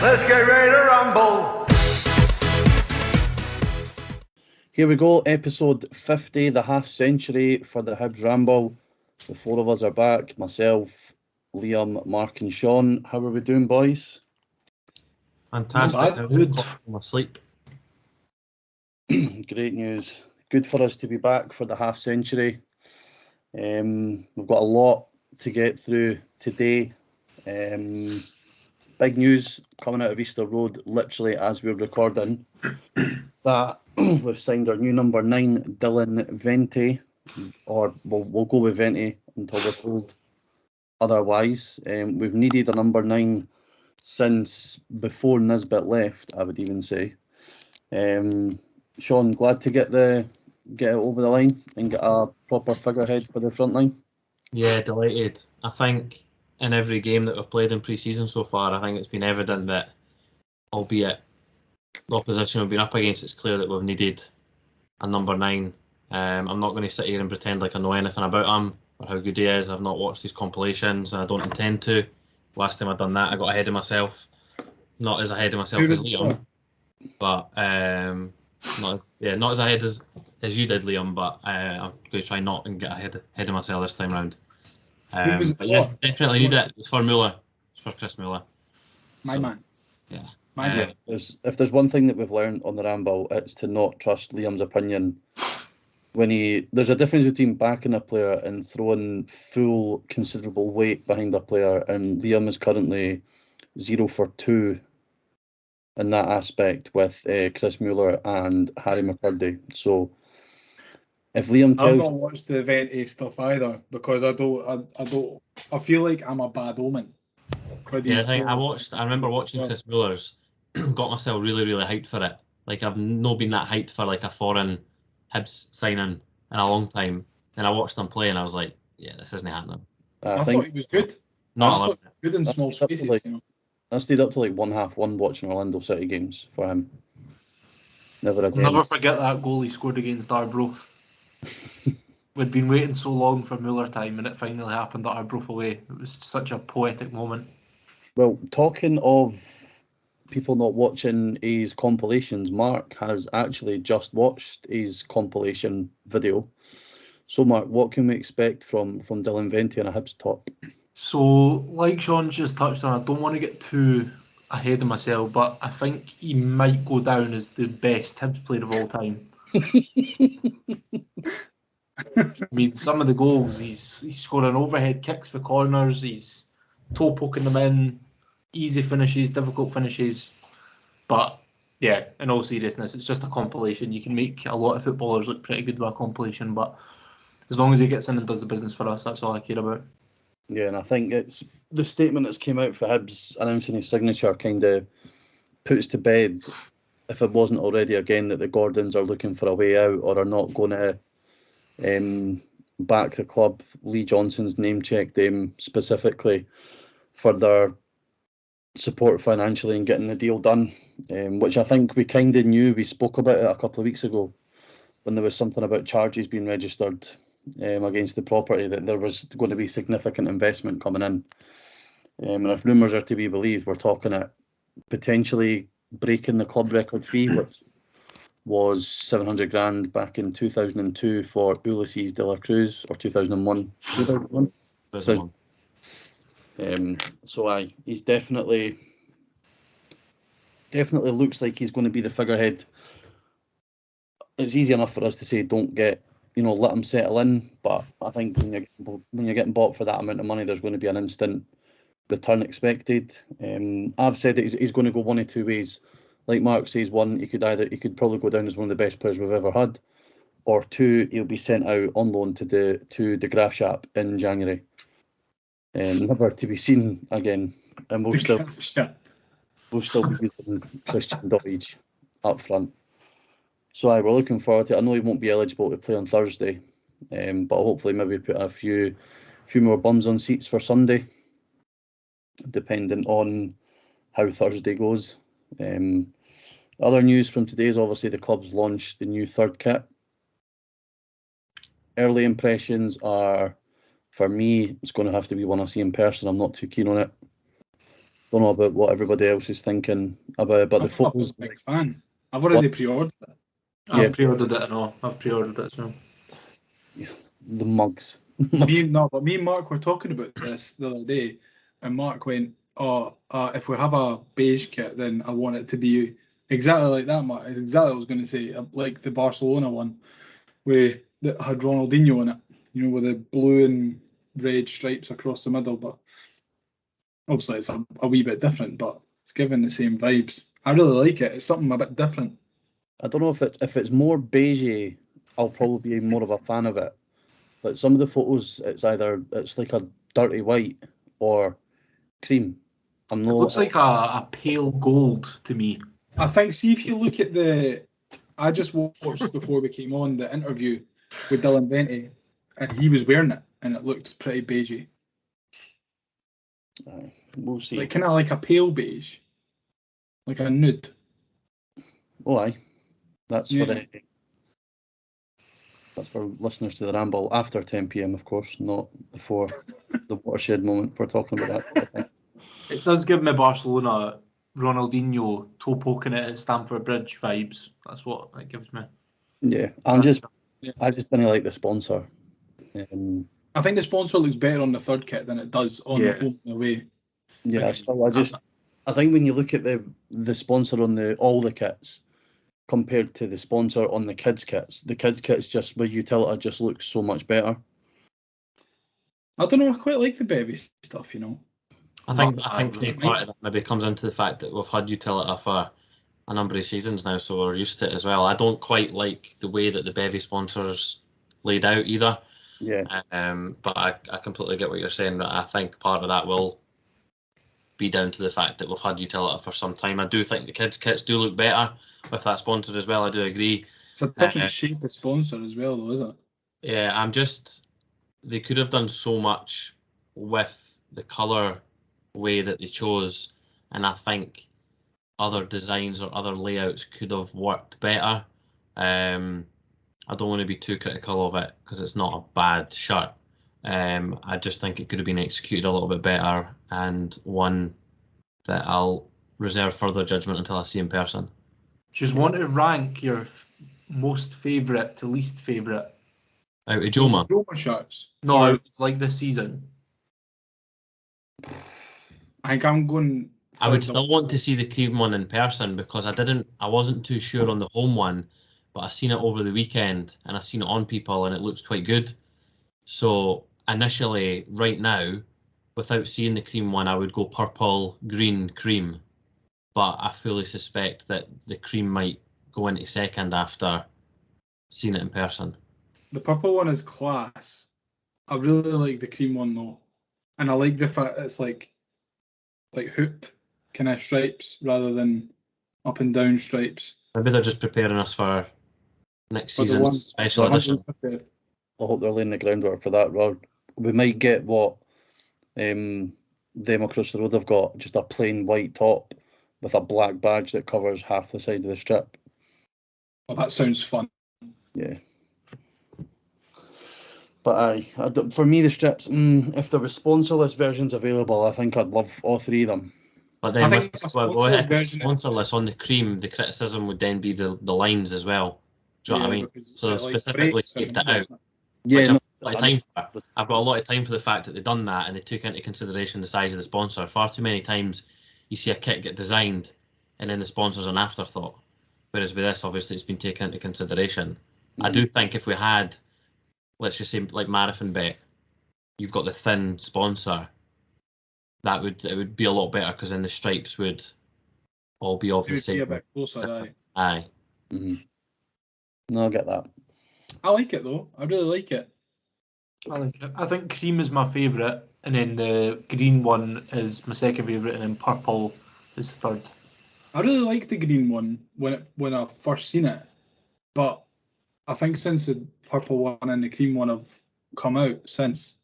Let's get ready to rumble. Here we go, episode 50, the half century for the Hibs Ramble. The four of us are back, myself, Liam, Mark and Sean. How are we doing, boys? Fantastic. Good. I'm asleep. Great news. Good for us to be back for the half century. We've got a lot to get through today. Big news coming out of Easter Road, literally as we're recording, that we've signed our new number 9, Dylan Vente, or we'll go with Vente until we're told otherwise. We've needed a number 9 since before Nisbet left, I would even say. Sean, glad to get it over the line and get a proper figurehead for the front line. Yeah, delighted. I think in every game that we've played in pre-season so far, I think it's been evident that, albeit the opposition we've been up against, it's clear that we've needed a number 9. I'm not going to sit here and pretend like I know anything about him or how good he is. I've not watched these compilations and I don't intend to. Last time I'd done that, I got ahead of myself. Not as ahead of myself as Liam, but not as ahead as you did, Liam. But I'm going to try not and get ahead of myself this time round. But yeah, definitely need it. It's for Muller. It's for Chris Muller. My man. Yeah. If there's one thing that we've learned on the Ramble, it's to not trust Liam's opinion. There's a difference between backing a player and throwing full considerable weight behind a player, and Liam is currently 0 for 2 in that aspect with Chris Muller and Harry McCurdy. So if Liam tells, I've not watched the Vente stuff either because I feel like I'm a bad omen. Yeah, I remember watching Chris Muller's, got myself really, really hyped for it. Like, I've not been that hyped for like a foreign Hibs signing in a long time. And I watched him play and I was like, yeah, this isn't happening. I thought he was good. Good in small spaces. I stayed up to like 1:30 watching Orlando City games for him. Never again. I'll never forget that goal he scored against Arbroath. We'd been waiting so long for Muller time and it finally happened at Arbroath away. It was such a poetic moment. Well, talking of people not watching his compilations, Mark has actually just watched his compilation video. So, Mark, what can we expect from Dylan Vente and a Hibs top? So, like Sean just touched on, I don't want to get too ahead of myself, but I think he might go down as the best Hibs player of all time. I mean, some of the goals, he's scoring overhead kicks for corners, he's toe poking them in, easy finishes, difficult finishes. But yeah, in all seriousness, it's just a compilation. You can make a lot of footballers look pretty good with a compilation, but as long as he gets in and does the business for us, that's all I care about. Yeah, and I think it's the statement that's came out for Hibs announcing his signature kind of puts to bed, if it wasn't already again, that the Gordons are looking for a way out or are not going to back the club. Lee Johnson's name checked them specifically for their support financially and getting the deal done, which I think we kind of knew. We spoke about it a couple of weeks ago when there was something about charges being registered against the property, that there was going to be significant investment coming in. And if rumours are to be believed, we're talking at potentially breaking the club record fee, which was 700 grand back in 2002 for Ulysses de la Cruz, or 2001. 2001. So he's definitely looks like he's going to be the figurehead. It's easy enough for us to say don't get, let him settle in, but I think when you're getting bought for that amount of money, there's going to be an instant return expected. I've said that he's going to go one of two ways. Like Mark says, one, he could probably go down as one of the best players we've ever had, or two, he'll be sent out on loan to the Graafschap in January. Never to be seen again, and we'll still be using Christian Doidge up front. So we're looking forward to it. I know he won't be eligible to play on Thursday, but hopefully maybe put a few more bums on seats for Sunday, depending on how Thursday goes. Other news from today is obviously the club's launched the new third kit. Early impressions are, for me, it's going to have to be one I see in person. I'm not too keen on it. don't know about what everybody else is thinking about it, but I'm the a photos, big fan. I've already pre-ordered it. Yeah. I've pre-ordered it and all. I've pre-ordered it as well. the mugs. Me and Mark were talking about this the other day, and Mark went, "Oh, if we have a beige kit, then I want it to be exactly like that." Mark, it's exactly what I was going to say, like the Barcelona one, that had Ronaldinho in it. You know, with the blue and red stripes across the middle. But obviously, it's a wee bit different, but it's giving the same vibes. I really like it. It's something a bit different. I don't know if it's more beigey, I'll probably be more of a fan of it. But some of the photos, it's like a dirty white or cream. I'm It not. looks like a pale gold to me. I think, see if you look at I just watched before we came on the interview with Dylan Venti, and he was wearing it, and it looked pretty beigey, We'll see. like kind of like a pale beige, like a nude. Oh, aye. That's Yeah. that's for listeners to the Ramble after 10 p.m, of course, not before the watershed moment we're talking about that. I think. It does give me Barcelona Ronaldinho toe poking it at Stamford Bridge vibes. That's what it gives me. Yeah, I just didn't like the sponsor. I think the sponsor looks better on the third kit than it does on the home and away. Yeah, Okay. I think when you look at the sponsor on all the kits compared to the sponsor on the kids kits just with utility just looks so much better. I don't know. I quite like the Bevy stuff, you know. I think Craig, part of that maybe comes into the fact that we've had utility for a number of seasons now, so we're used to it as well. I don't quite like the way that the Bevy sponsors laid out either. Yeah. But I completely get what you're saying. That I think part of that will be down to the fact that we've had utility for some time. I do think the kids' kits do look better with that sponsor as well. I do agree. It's a different shape of sponsor as well, though, isn't it? Yeah, they could have done so much with the colour way that they chose, and I think other designs or other layouts could have worked better. I don't want to be too critical of it because it's not a bad shirt. I just think it could have been executed a little bit better, and one that I'll reserve further judgment until I see in person. Just want to rank your most favourite to least favourite. Out of Joma. Joma shirts. No, out of like this season. I think I'm going. I would still want to see the cream one in person because I wasn't too sure on the home one, but I seen it over the weekend and I seen it on people and it looks quite good. So initially, right now, without seeing the cream one, I would go purple, green, cream. But I fully suspect that the cream might go into second after seeing it in person. The purple one is class. I really like the cream one though, and I like the fact it's like hooked kind of stripes rather than up and down stripes. Maybe they're just preparing us for next For the season's one- special edition. I hope they're laying the groundwork for that. Or we might get what them across the road have got, just a plain white top with a black badge that covers half the side of the strip. Well, that sounds fun. Yeah. But for me, the strips, if there were sponsorless versions available, I think I'd love all three of them. But then with version sponsorless on the cream, the criticism would then be the lines as well. Do you know what I mean? So they've specifically skipped it out. Yeah, I've got a lot of time for the fact that they've done that and they took into consideration the size of the sponsor. Far too many times you see a kit get designed and then the sponsor's an afterthought. Whereas with this, obviously, it's been taken into consideration. Mm-hmm. I do think if we had, let's just say, like Marathon Bet, you've got the thin sponsor, it would be a lot better because then the stripes would all be of the same. Be a bit closer, aye. Mm-hmm. No, I get that. I like it though. I really like it. I like it. I think cream is my favourite, and then the green one is my second favourite, and then purple is third. I really like the green one when I first seen it, but I think since the purple one and the cream one have come out since,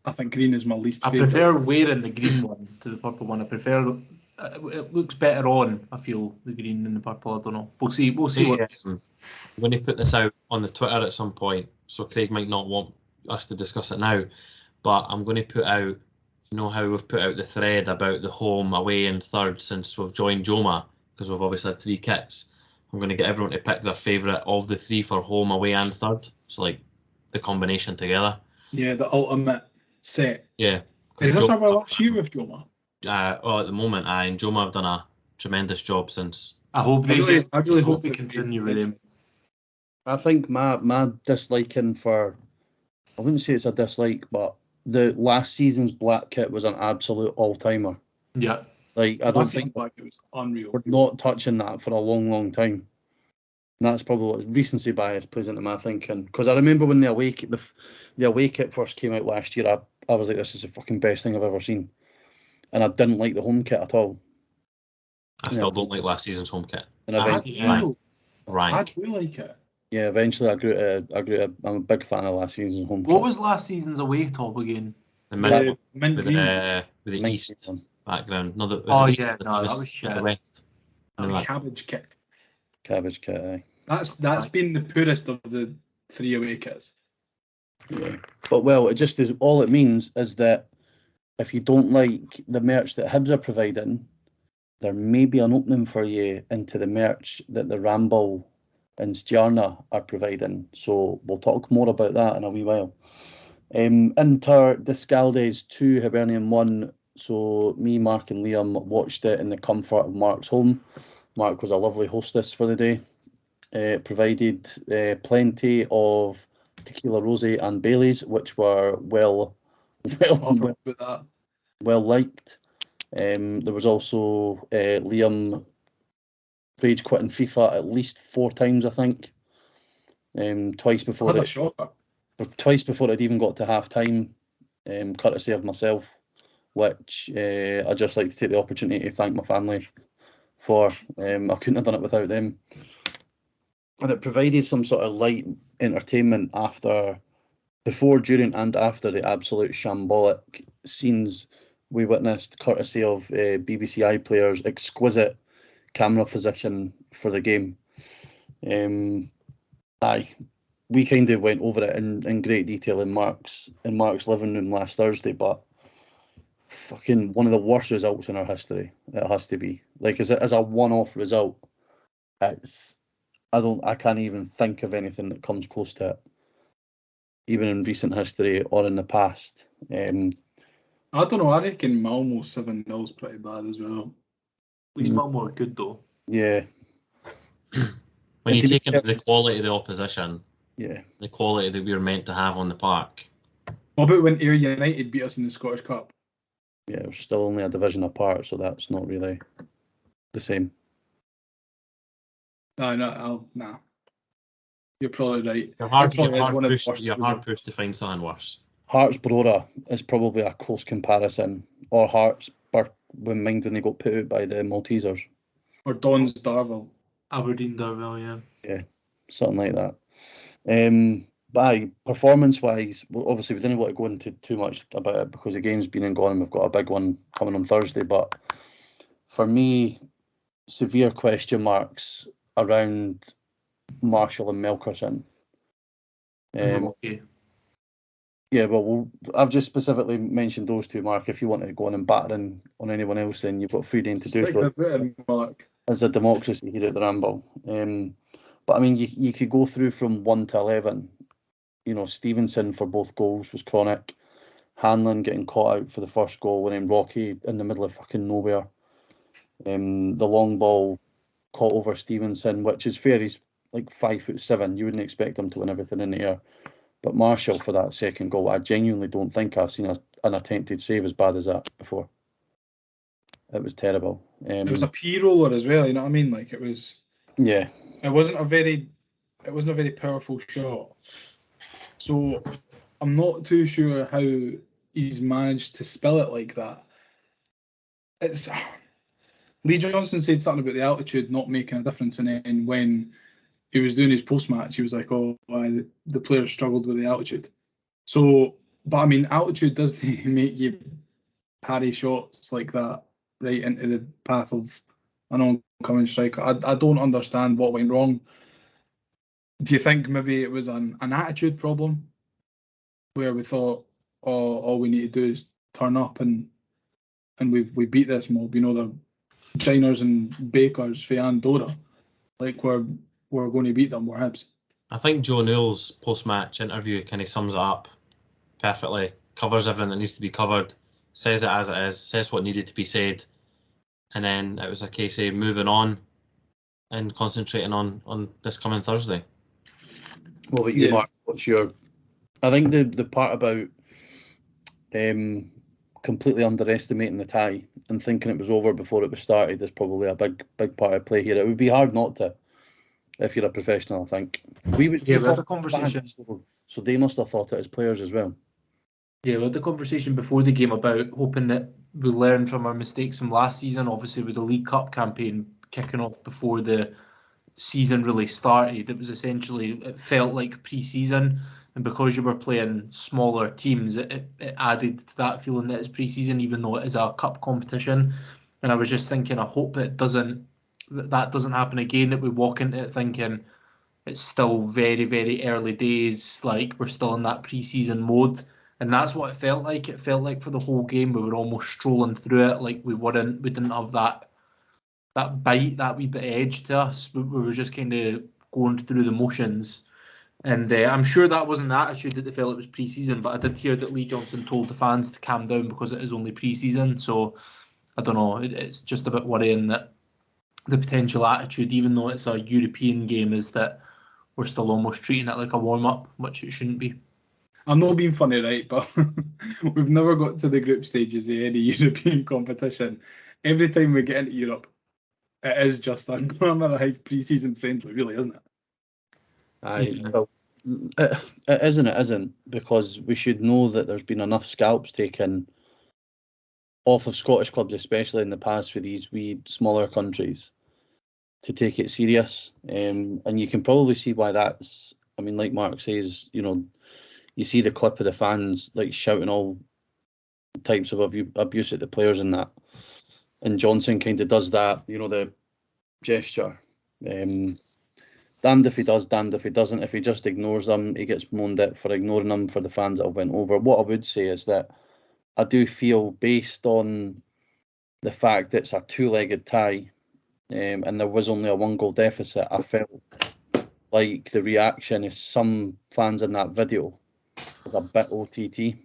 I think green is my least favourite. I prefer wearing the green one to the purple one. I prefer it looks better on. I feel the green and the purple. I don't know. We'll see. We'll see what's. I'm going to put this out on the Twitter at some point, so Craig might not want us to discuss it now, but I'm going to put out you know how we've put out the thread about the home, away, and third since we've joined Joma, because we've obviously had 3 kits. I'm going to get everyone to pick their favourite of the 3 for home, away, and third. So like the combination together. Yeah, the ultimate set. Yeah. Is this our last year with Joma? Well, at the moment, and Joma have done a tremendous job since. I hope they I really hope they that continue with him. I think my disliking for, I wouldn't say it's a dislike, but the last season's black kit was an absolute all-timer. Yeah. Like, I don't Last season think black, it was unreal. we're not touching that for a long, long time. And that's probably what recency bias plays into my thinking. Because I remember when the away kit first came out last year, I was like, this is the fucking best thing I've ever seen. And I didn't like the home kit at all. I still don't like last season's home kit. And I eventually, do like it. yeah, eventually I grew to I'm a big fan of last season's home What kit. was last season's away top again? The The middle mint with green. the Mint east green one. background. No, was Oh, it east yeah, or the no, that famous- was shit. or the west. The No, cabbage kit. Cabbage kit, aye. That's been the poorest of the 3 away kits. Yeah. But well, it just is, all it means is that if you don't like the merch that Hibs are providing, there may be an opening for you into the merch that the Ramble and Stjarna are providing. So we'll talk more about that in a wee while. Inter Descaldes 2, Hibernian 1. So me, Mark and Liam watched it in the comfort of Mark's home. Mark was a lovely hostess for the day. Provided plenty of tequila rosé and Baileys, which were well Offered with that. liked. There was also Liam rage quitting FIFA at least 4 times, I think. Twice before Had a shocker. it even got to half time, courtesy of myself, which I'd just like to take the opportunity to thank my family for. I couldn't have done it without them. And it provided some sort of light entertainment before, during, and after the absolute shambolic scenes we witnessed, courtesy of BBC iPlayer's exquisite camera position for the game. We kind of went over it in great detail in Mark's living room last Thursday, but fucking one of the worst results in our history. It has to be. Like, as a one-off result, I can't even think of anything that comes close to it, even in recent history or in the past. I don't know. I reckon Malmo 7-0 is pretty bad as well. At least Malmo are good though. Yeah. When you take into the quality of the opposition, Yeah. the quality that we were meant to have on the park. What about when Ayr United beat us in the Scottish Cup? Yeah, we're still only a division apart, so that's not really the same. Nah. You're probably right. You're hard, It probably is one of the worst you're hard results. pushed to find something worse. Hearts Brora is probably a close comparison, or Hearts when they got put out by the Maltesers. Or Don's Darville. Aberdeen Darville, yeah. Something like that. By performance-wise, obviously we didn't want to go into too much about it because the game's been and gone and we've got a big one coming on Thursday. But for me, severe question marks around Marshall and Melkerson. Okay. Yeah, well, I've just specifically mentioned those two, Mark. If you want to go on and batter on anyone else, then you've got free rein to do Stick so. the boot in, Mark. As a democracy here at the Ramble. But I mean, you could go through from 1 to 11. You know, Stevenson for both goals was chronic. Hanlon getting caught out for the first goal, and then Rocky in the middle of fucking nowhere. The long ball caught over Stevenson, which is fair. He's like 5'7". You wouldn't expect him to win everything in the air. But Marshall for that second goal, I genuinely don't think I've seen an attempted save as bad as that before. It was terrible. It was a P roller as well. You know what I mean? Like it was. Yeah. It wasn't a very powerful shot. So I'm not too sure how he's managed to spill it like that. It's Lee Johnson said something about the altitude not making a difference, and then when he was doing his post match, he was like, "Oh, the players struggled with the altitude." So, but I mean, altitude does make you parry shots like that right into the path of an oncoming striker. I don't understand what went wrong. Do you think maybe it was an attitude problem where we thought, oh, all we need to do is turn up and we beat this mob. You know, the Diners and Bakers for Andorra. Like we're going to beat them. We're Hibs. I think Joe Newell's post-match interview kind of sums it up perfectly. Covers everything that needs to be covered. Says it as it is. Says what needed to be said. And then it was a case of moving on and concentrating on this coming Thursday. What about you, Yeah. Mark? What's your? I think the part about completely underestimating the tie and thinking it was over before it was started is probably a big part of play here. It would be hard not to if you're a professional. I think we Yeah, we had the conversation. fans, so they must have thought it as players as well. Yeah, we had the conversation before the game about hoping that we learn from our mistakes from last season. Obviously, with the League Cup campaign kicking off before the season really started, it was essentially, it felt like pre-season, and because you were playing smaller teams, it added to that feeling that it's pre-season, even though it is a cup competition. And I was just thinking, I hope that doesn't happen again, that we walk into it thinking it's still very, very early days, like we're still in that pre-season mode. And that's what it felt like. It felt like for the whole game we were almost strolling through it, like we didn't have that bite, that wee bit of edge to us. We were just kind of going through the motions. And I'm sure that wasn't the attitude that they felt it was pre-season, but I did hear that Lee Johnson told the fans to calm down because it is only pre-season. So I don't know, it's just a bit worrying that the potential attitude, even though it's a European game, is that we're still almost treating it like a warm-up, which it shouldn't be. I'm not being funny, right? But we've never got to the group stages of any European competition. Every time we get into Europe, it is just a glamorised pre-season friendly, really, isn't it? Well, it isn't, because we should know that there's been enough scalps taken off of Scottish clubs, especially in the past, for these wee smaller countries to take it serious. And you can probably see why that's. I mean, like Mark says, you see the clip of the fans like shouting all types of abuse at the players and that. And Johnson kind of does that, the gesture. Damned if he does, damned if he doesn't. If he just ignores them, he gets moaned at for ignoring them for the fans that have went over. What I would say is that I do feel, based on the fact that it's a two-legged tie, and there was only a 1-goal deficit, I felt like the reaction of some fans in that video was a bit OTT.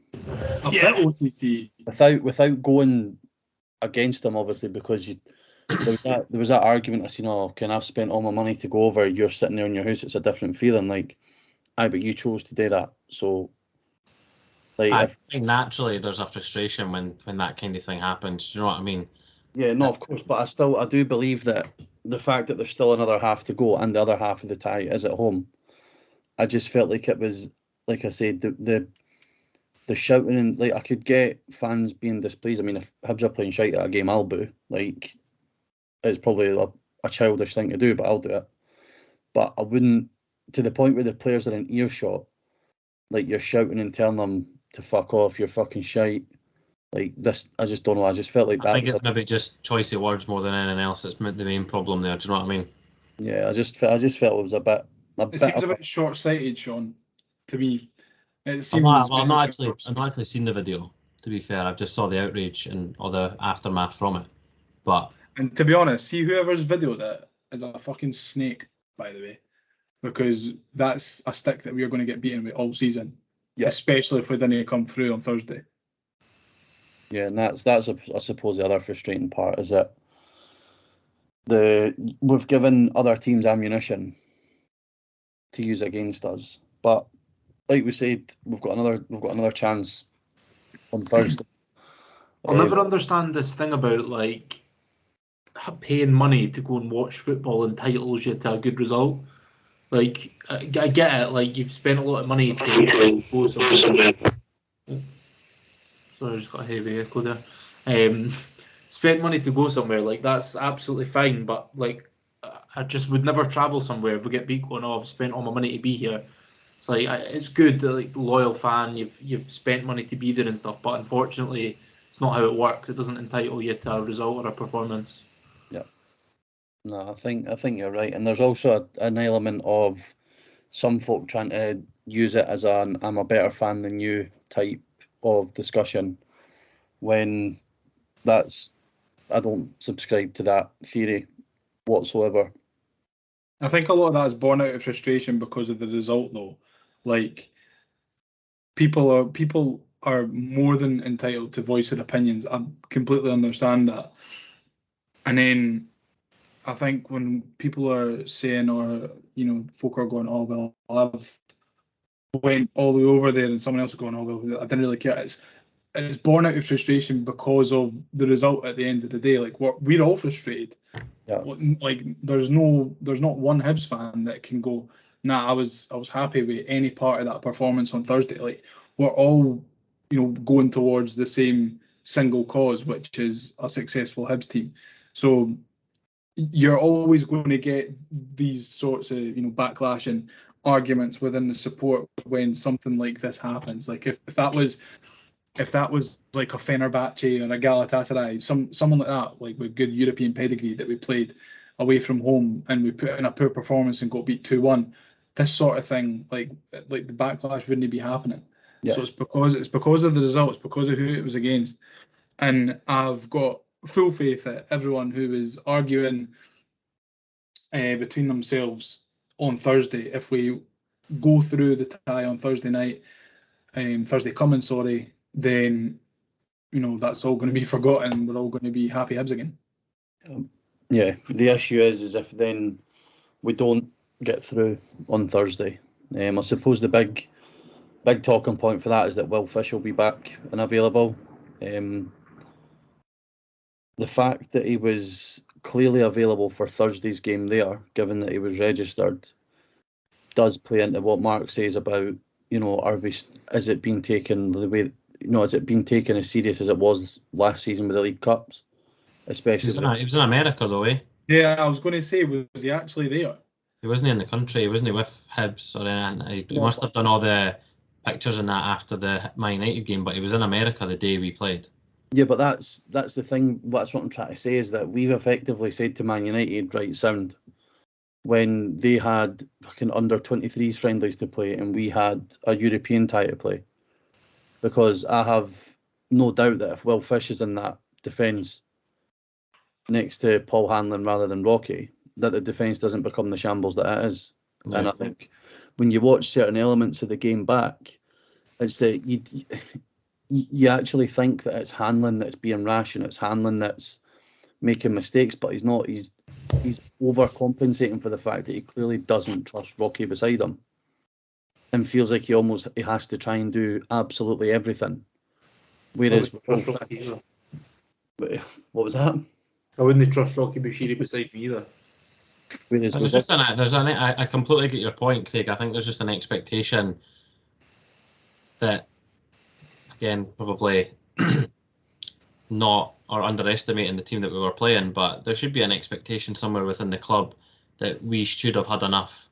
A bit OTT. Without going against them, obviously, because there was that argument of can I've spent all my money to go over, you're sitting there in your house, it's a different feeling. Like, aye, but you chose to do that. So, like, I think naturally there's a frustration when that kind of thing happens. Do you know what I mean? Yeah, no, of course, but I do believe that the fact that there's still another half to go and the other half of the tie is at home, I just felt like it was, like I said, the shouting, and like I could get fans being displeased. I mean, if Hibs are playing shite at a game, I'll boo. Like, it's probably a childish thing to do, but I'll do it. But I wouldn't, to the point where the players are in earshot, like you're shouting and telling them to fuck off, you're fucking shite. Like this, I just don't know. I just felt like that. I think it's maybe just choice of words more than anything else. It's the main problem there. Do you know what I mean? Yeah, I just felt it was a bit. It seems a bit short-sighted, Sean. To me, it seems. I've not actually seen the video. To be fair, I've just saw the outrage and all the aftermath from it. But and to be honest, see whoever's videoed it is a fucking snake, by the way, because that's a stick that we are going to get beaten with all season. Yeah. Especially if we didn't come through on Thursday. Yeah, and that's I suppose the other frustrating part is that we've given other teams ammunition to use against us, but like we said, we've got another chance on Thursday. I'll never understand this thing about like paying money to go and watch football entitles you to a good result. Like I get it, like you've spent a lot of money to go somewhere. Sorry, I just got a heavy echo there. Spent money to go somewhere, like that's absolutely fine, but like I just would never travel somewhere if we get beat going, I've spent all my money to be here. It's like it's good that like loyal fan, you've spent money to be there and stuff, but unfortunately it's not how it works. It doesn't entitle you to a result or a performance. Yeah. No, I think you're right, and there's also an element of some folk trying to use it as an "I'm a better fan than you" type of discussion, when I don't subscribe to that theory whatsoever. I think a lot of that is born out of frustration because of the result, though. Like, people are more than entitled to voice their opinions. I completely understand that. And then I think when people are saying, or folk are going, "Oh well, I've went all the way over there," and someone else is going, "Oh well, I didn't really care." It's born out of frustration because of the result at the end of the day. Like, we're all frustrated. Yeah. Like, there's not one Hibs fan that can go, "Nah, I was happy with any part of that performance on Thursday." Like, we're all going towards the same single cause, which is a successful Hibs team. So you're always going to get these sorts of backlash and arguments within the support when something like this happens. Like, if that was like a Fenerbahce or a Galatasaray, someone like that, like with good European pedigree, that we played away from home and we put in a poor performance and got beat 2-1, this sort of thing, like the backlash wouldn't be happening. Yeah. So it's because of the results, because of who it was against. And I've got full faith that everyone who is arguing between themselves on Thursday, if we go through the tie on Thursday night, Thursday coming, sorry, then that's all going to be forgotten. We're all going to be happy Hibs again. Yeah, the issue is if then we don't get through on Thursday. I suppose the big talking point for that is that Will Fish will be back and available. The fact that he was clearly available for Thursday's game there, given that he was registered, does play into what Mark says about, is it being taken the way, has it been taken as serious as it was last season with the League Cups? Especially He was in America though, eh? Yeah, I was going to say, was he actually there? He wasn't in the country. He wasn't with Hibs or anything. He must have done all the pictures and that after the Man United game, but he was in America the day we played. Yeah, but that's the thing. That's what I'm trying to say, is that we've effectively said to Man United, right, sound, when they had fucking under 23s friendlies to play and we had a European tie to play. Because I have no doubt that if Will Fish is in that defence next to Paul Hanlon rather than Rocky, that the defence doesn't become the shambles that it is. Yeah. And I think when you watch certain elements of the game back, it's that you actually think that it's Hanlon that's being rash and it's Hanlon that's making mistakes, but he's not. He's overcompensating for the fact that he clearly doesn't trust Rocky beside him and feels like he has to try and do absolutely everything. Whereas, trust Rocky either. what was that? I wouldn't trust Rocky Bushiri beside me either. Whereas I completely get your point, Craig. I think there's just an expectation that, again, probably not or underestimating the team that we were playing, but there should be an expectation somewhere within the club that we should have had enough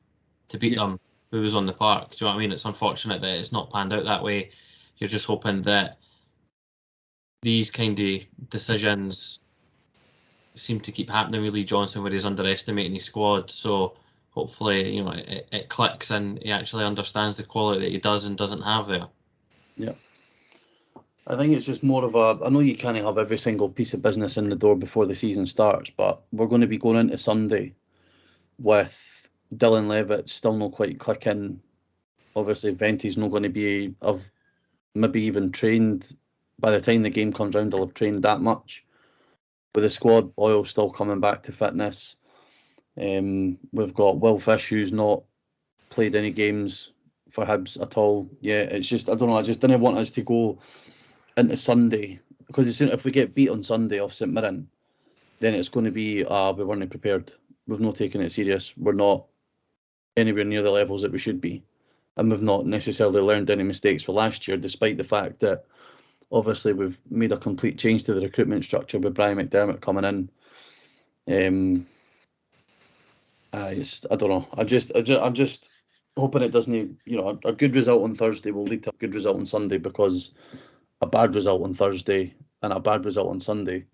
to beat them who was on the park. Do you know what I mean? It's unfortunate that it's not panned out that way. You're just hoping that these kind of decisions seem to keep happening with Lee Johnson, where he's underestimating his squad. So hopefully, it clicks and he actually understands the quality that he does and doesn't have there. Yeah. I think it's just more of I know you can't have every single piece of business in the door before the season starts, but we're going to be going into Sunday with Dylan Levitt still not quite clicking. Obviously, Venti's not going to be maybe even trained by the time the game comes round. They'll have trained that much. With the squad, Boyle still coming back to fitness. We've got Will Fish, who's not played any games for Hibs at all. Yeah, it's just, I don't know, I just didn't want us to go into Sunday, because as soon if we get beat on Sunday off St Mirren, then it's going to be, we weren't prepared. We've not taken it serious. We're not anywhere near the levels that we should be. And we've not necessarily learned any mistakes for last year, despite the fact that obviously we've made a complete change to the recruitment structure with Brian McDermott coming in. I don't know. I'm just hoping it doesn't. A good result on Thursday will lead to a good result on Sunday, because a bad result on Thursday and a bad result on Sunday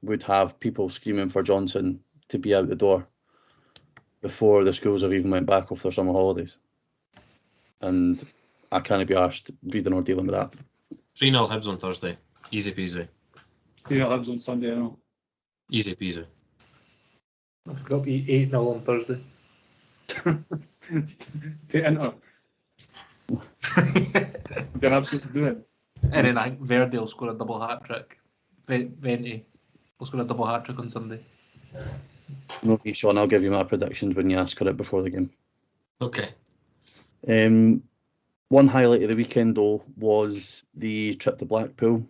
would have people screaming for Johnson to be out the door before the schools have even went back off their summer holidays. And I can't be arsed reading or dealing with that. 3-0 Hibs on Thursday. Easy peasy. You know, Hibs on Sunday, I know. Easy peasy. I forgot to be 8-0 on Thursday. To enter. They're absolutely doing it. And then I think Verdi will score a double hat trick. Venti will score a double hat trick on Sunday. Okay, Sean, I'll give you my predictions when you ask for it before the game. Okay. One highlight of the weekend, though, was the trip to Blackpool.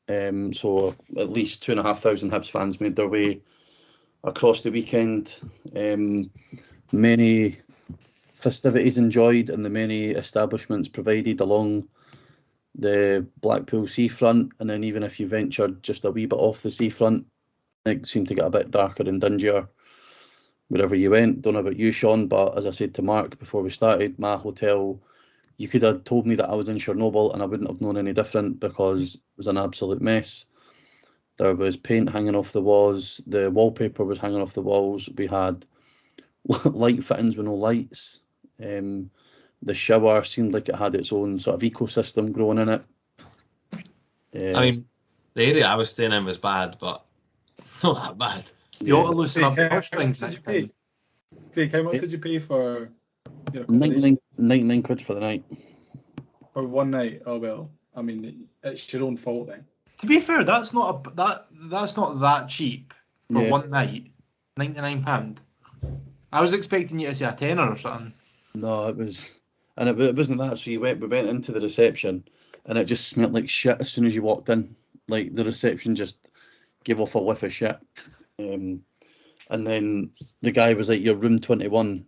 So at least 2,500 Hibs fans made their way across the weekend. Many festivities enjoyed and the many establishments provided along the Blackpool seafront, and then even if you ventured just a wee bit off the seafront, it seemed to get a bit darker and dingier wherever you went. Don't know about you, Sean, but as I said to Mark before we started, my hotel, you could have told me that I was in Chernobyl and I wouldn't have known any different because it was an absolute mess. There was paint hanging off the walls, the wallpaper was hanging off the walls, we had light fittings with no lights. The shower seemed like it had its own sort of ecosystem growing in it. I mean, the area I was staying in was bad, but not that bad. You ought to loosen up Craig, the strings how much next did you time. pay? Craig, how much did you pay for your accommodation? 99 quid for the night. For one night? Oh well, I mean, it's your own fault then. To be fair, that's not that cheap for Yeah. one night. £99. I was expecting you to say a tenner or something. No, it was, and it wasn't that. So we went into the reception, and it just smelled like shit as soon as you walked in. Like the reception just gave off a whiff of shit. And then the guy was like, "You're room 21,"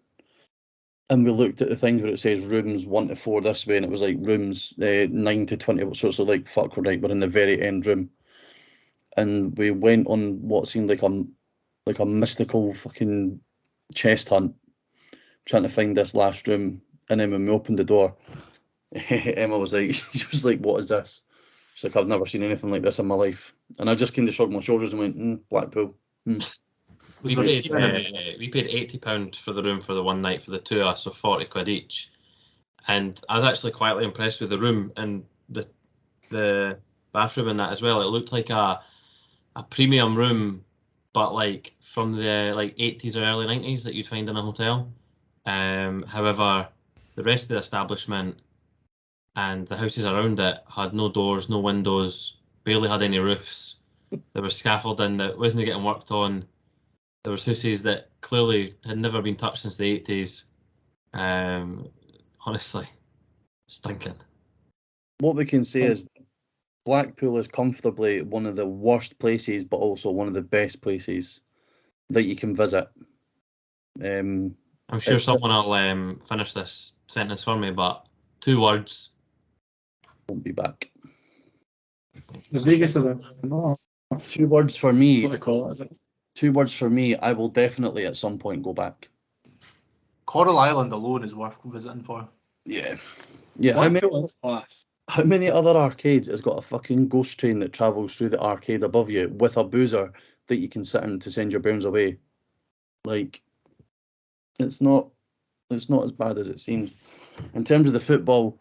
and we looked at the things where it says rooms 1 to 4 this way, and it was like rooms 9 to 20. So it's like, fuck, we're in the very end room, and we went on what seemed like a mystical fucking chest hunt, trying to find this last room. And then when we opened the door, Emma was like, she was like, "What is this?" She's like, "I've never seen anything like this in my life." And I just kind of shrugged my shoulders and went, Blackpool. We paid £80 for the room for the one night for the two of us, so 40 quid each. And I was actually quietly impressed with the room and the bathroom and that as well. It looked like a premium room, but like from the like 80s or early 90s that you'd find in a hotel. However, the rest of the establishment and the houses around it had no doors, no windows, barely had any roofs. There was scaffolding that wasn't getting worked on. There was houses that clearly had never been touched since the 80s. Honestly, stinking. What we can say is Blackpool is comfortably one of the worst places, but also one of the best places that you can visit. I'm sure someone will finish this sentence for me, but 2 words. Won't be back. The Vegas event. No, 2 words for me. what they call it, is it? 2 words for me. I will definitely at some point go back. Coral Island alone is worth visiting for. Yeah. How Blackpool is class. many other arcades has got a fucking ghost train that travels through the arcade above you with a boozer that you can sit in to send your bairns away? Like, it's not as bad as it seems. In terms of the football,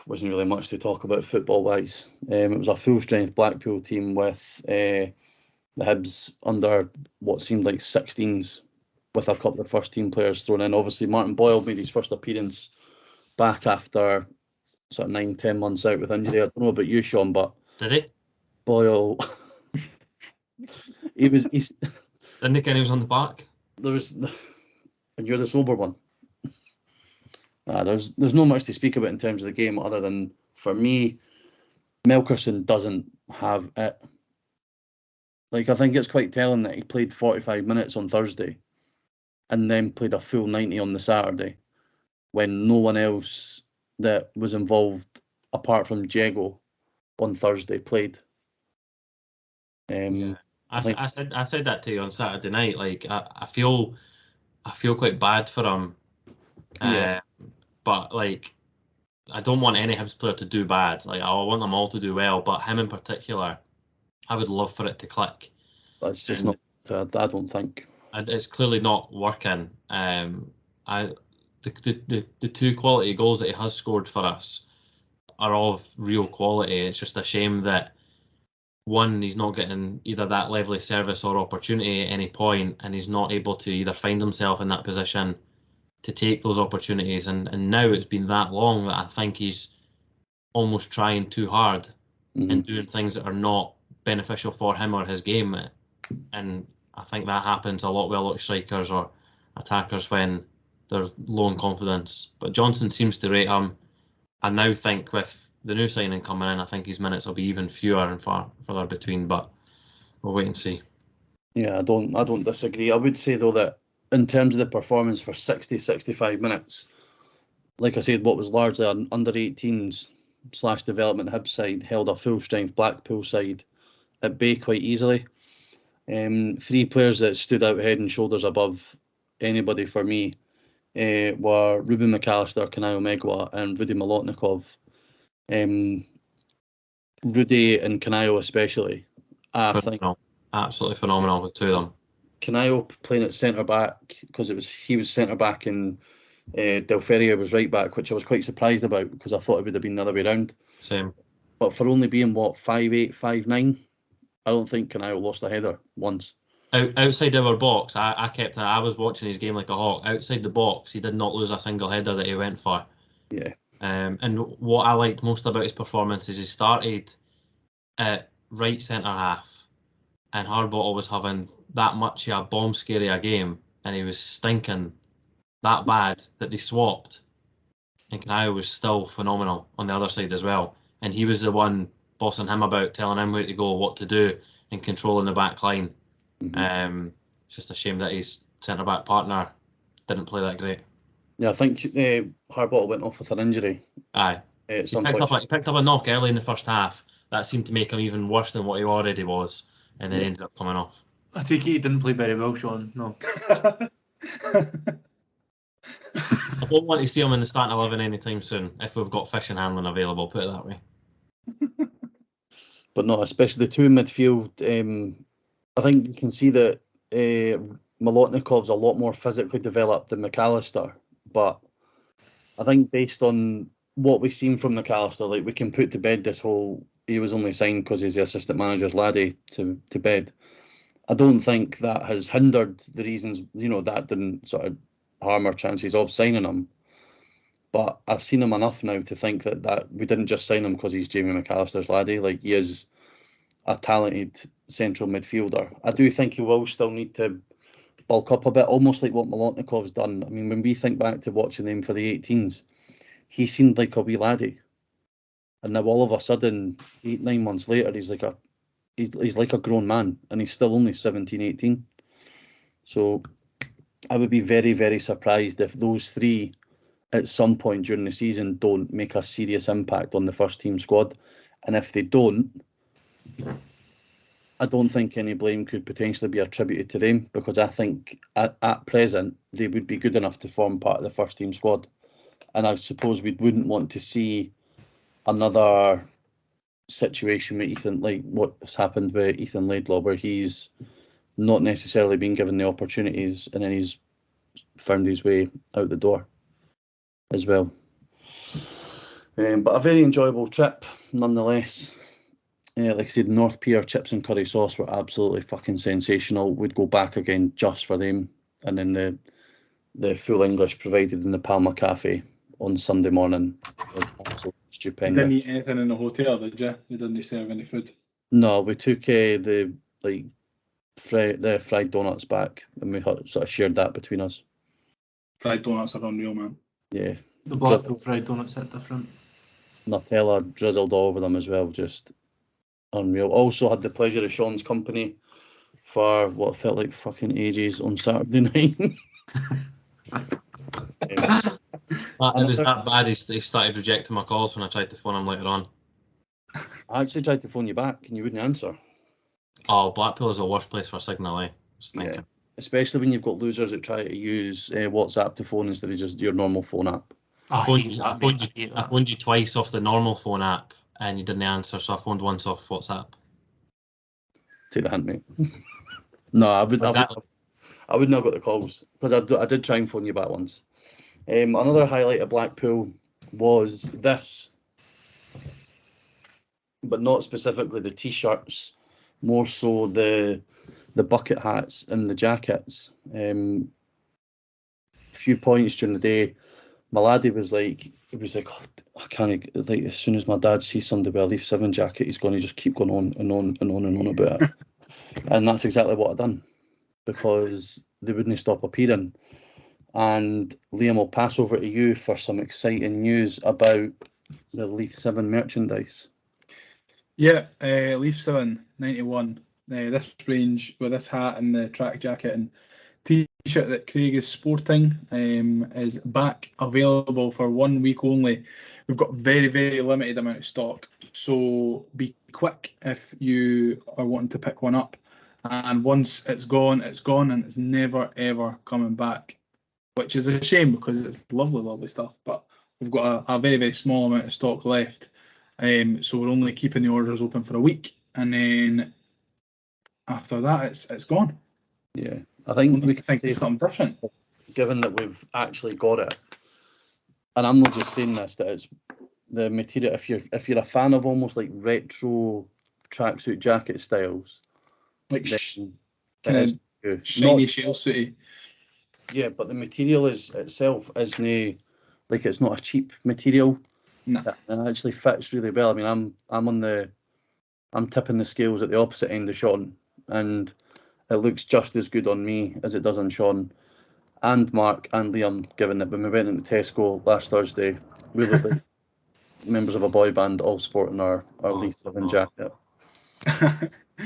wasn't really much to talk about football-wise. It was a full-strength Blackpool team with the Hibs under what seemed like 16s, with a couple of first-team players thrown in. Obviously, Martin Boyle made his first appearance back after sort of 9-10 months out with injury. I don't know about you, Sean, but Did he? Boyle, he's Didn't he think he was on the park? there was, and you're the sober one. There's not much to speak about in terms of the game other than, for me, Melkerson doesn't have it. Like, I think it's quite telling that he played 45 minutes on Thursday and then played a full 90 on the Saturday when no one else that was involved apart from Diego on Thursday played. Yeah. I said that to you on Saturday night. Like I feel quite bad for him. Yeah. But like I don't want any Hibs player to do bad. Like I want them all to do well, but him in particular, I would love for it to click. That's just not. I don't think. It's clearly not working. The 2 quality goals that he has scored for us are of real quality. It's just a shame that one, he's not getting either that level of service or opportunity at any point, and he's not able to either find himself in that position to take those opportunities. And now it's been that long that I think he's almost trying too hard and doing things that are not beneficial for him or his game. And I think that happens a lot with a lot of strikers or attackers when they're low in confidence. But Johnson seems to rate him. I now think with the new signing coming in, I think his minutes will be even fewer and further between, but we'll wait and see. Yeah, I don't disagree. I would say though that in terms of the performance for 60-65 minutes, like I said, what was largely an under 18s / development Hibs side held a full strength Blackpool side at bay quite easily. 3 players that stood out head and shoulders above anybody for me were Ruben McAllister, Kanayo Megwa, and Rudy Molotnikov. Rudy and Kanayo especially, I think absolutely phenomenal with 2 of them. Kanayo playing at centre back because he was centre back and Del Ferrier was right back, which I was quite surprised about because I thought it would have been the other way around. Same. But for only being 5'8", 5'9", I don't think Kanayo lost a header once. Outside our box, I was watching his game like a hawk. Outside the box, he did not lose a single header that he went for. Yeah. And what I liked most about his performance is he started at right centre half, and Hardbottle was having that much of a bomb scary a game, and he was stinking that bad that they swapped, and Kanayo was still phenomenal on the other side as well. And he was the one bossing him about, telling him where to go, what to do, and controlling the back line. It's just a shame that his centre back partner didn't play that great. Yeah, I think Hardbottle went off with an injury. Aye. At He some picked point. up a knock early in the first half. That seemed to make him even worse than what he already was, and then ended up coming off. I take it he didn't play very well, Sean. No. I don't want to see him in the starting 11 anytime soon if we've got Fish and Hanlon available, put it that way. But no, especially the 2 in midfield. I think you can see that Molotnikov's a lot more physically developed than McAllister. But I think based on what we've seen from McAllister, like we can put to bed this whole he was only signed because he's the assistant manager's laddie to bed. I don't think that has hindered the reasons, that didn't sort of harm our chances of signing him. But I've seen him enough now to think that we didn't just sign him because he's Jamie McAllister's laddie. Like, he is a talented central midfielder. I do think he will still need to bulk up a bit, almost like what Molotnikov's done. I mean, when we think back to watching him for the 18s, he seemed like a wee laddie. And now all of a sudden, 8-9 months later, he's like a grown man, and he's still only 17, 18. So I would be very, very surprised if those 3 at some point during the season don't make a serious impact on the first team squad. And if they don't, I don't think any blame could potentially be attributed to them, because I think at present they would be good enough to form part of the first team squad. And I suppose we wouldn't want to see another situation with Ethan, like what's happened with Ethan Laidlaw, where he's not necessarily been given the opportunities and then he's found his way out the door as well. But a very enjoyable trip nonetheless. Like I said, North Pier chips and curry sauce were absolutely fucking sensational. We'd go back again just for them. And then the full English provided in the Palma Cafe on Sunday morning was absolutely stupendous. You didn't eat anything in the hotel, did you? You didn't serve any food? No, we took the fried donuts back, and we sort of shared that between us. Fried donuts are unreal, man. Yeah. The Blackpool fried donuts hit different. Nutella drizzled all over them as well, just unreal. Also had the pleasure of Sean's company for what felt like fucking ages on Saturday night. It was that bad he started rejecting my calls when I tried to phone him later on. I actually tried to phone you back and you wouldn't answer. Oh, Blackpool is the worst place for signal, eh? Yeah. Especially when you've got losers that try to use WhatsApp to phone instead of just your normal phone app. I phoned you twice off the normal phone app and you didn't answer, so I phoned once off WhatsApp. Take the hint, mate. No, I wouldn't have got the calls, because I did try and phone you back once. Another highlight of Blackpool was this. but not specifically the t-shirts, more so the bucket hats and the jackets. A few points during the day, my laddie was like, oh, I can't, like, as soon as my dad sees somebody with a Leaf 7 jacket, he's going to just keep going on and on and on and on about it. And that's exactly what I done, because they wouldn't stop appearing. And Liam will pass over to you for some exciting news about the Leaf 7 merchandise. Yeah, Leaf 7 91. This range with this hat and the track jacket and t-shirt that Craig is sporting is back, available for 1 week only. We've got very, very limited amount of stock, so be quick if you are wanting to pick one up. And once it's gone, and it's never ever coming back, which is a shame because it's lovely, lovely stuff. But we've got a very, very small amount of stock left, so we're only keeping the orders open for a week, and then after that, it's gone. Yeah, I think we We can think say, it's something different. given that we've actually got it, and I'm not just saying this, that it's the material. If you're a fan of almost like retro tracksuit jacket styles, Like then kind it of is good. shiny Not- shell suity. yeah, but the material itself isn't like, it's not a cheap material. No. It actually fits really well. I mean, I'm tipping the scales at the opposite end of Sean, and it looks just as good on me as it does on Sean and Mark and Liam, given that when we went into Tesco last Thursday, we looked like members of a boy band all sporting our Leaf 7 jacket.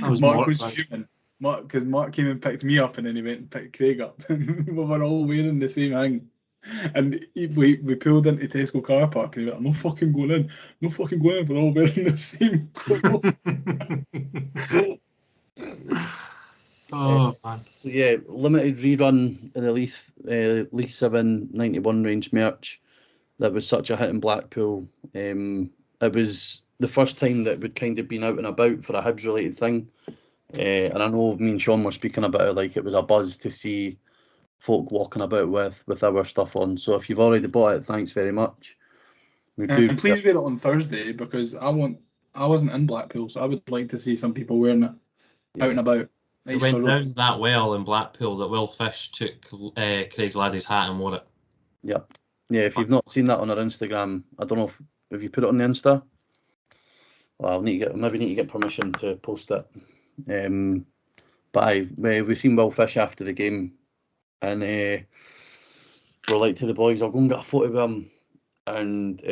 was Mark was mortified. fuming. Because Mark came and picked me up, and then he went and picked Craig up. We were all wearing the same thing. And we pulled into Tesco car park, and he went, I'm not fucking going in. No fucking going in. We're all wearing the same clothes. Oh man. So yeah, limited rerun of the Leaf 7 91 range merch that was such a hit in Blackpool. It was the first time that we'd kind of been out and about for a Hibs related thing. And I know me and Sean were speaking about it like it was a buzz to see folk walking about with our stuff on. So if you've already bought it, thanks very much. We do. And please wear it on Thursday, because I wasn't in Blackpool, so I would like to see some people wearing it out and about. It Nice went sort of- down that well in Blackpool that Will Fish took Craig's laddie's hat and wore it. Yeah, if you've not seen that on our Instagram, I don't know if you put it on the Insta. Well, I'll need to get permission to post it. But we seen Will Fish after the game, and we're like to the boys, I'll go and get a photo with him. And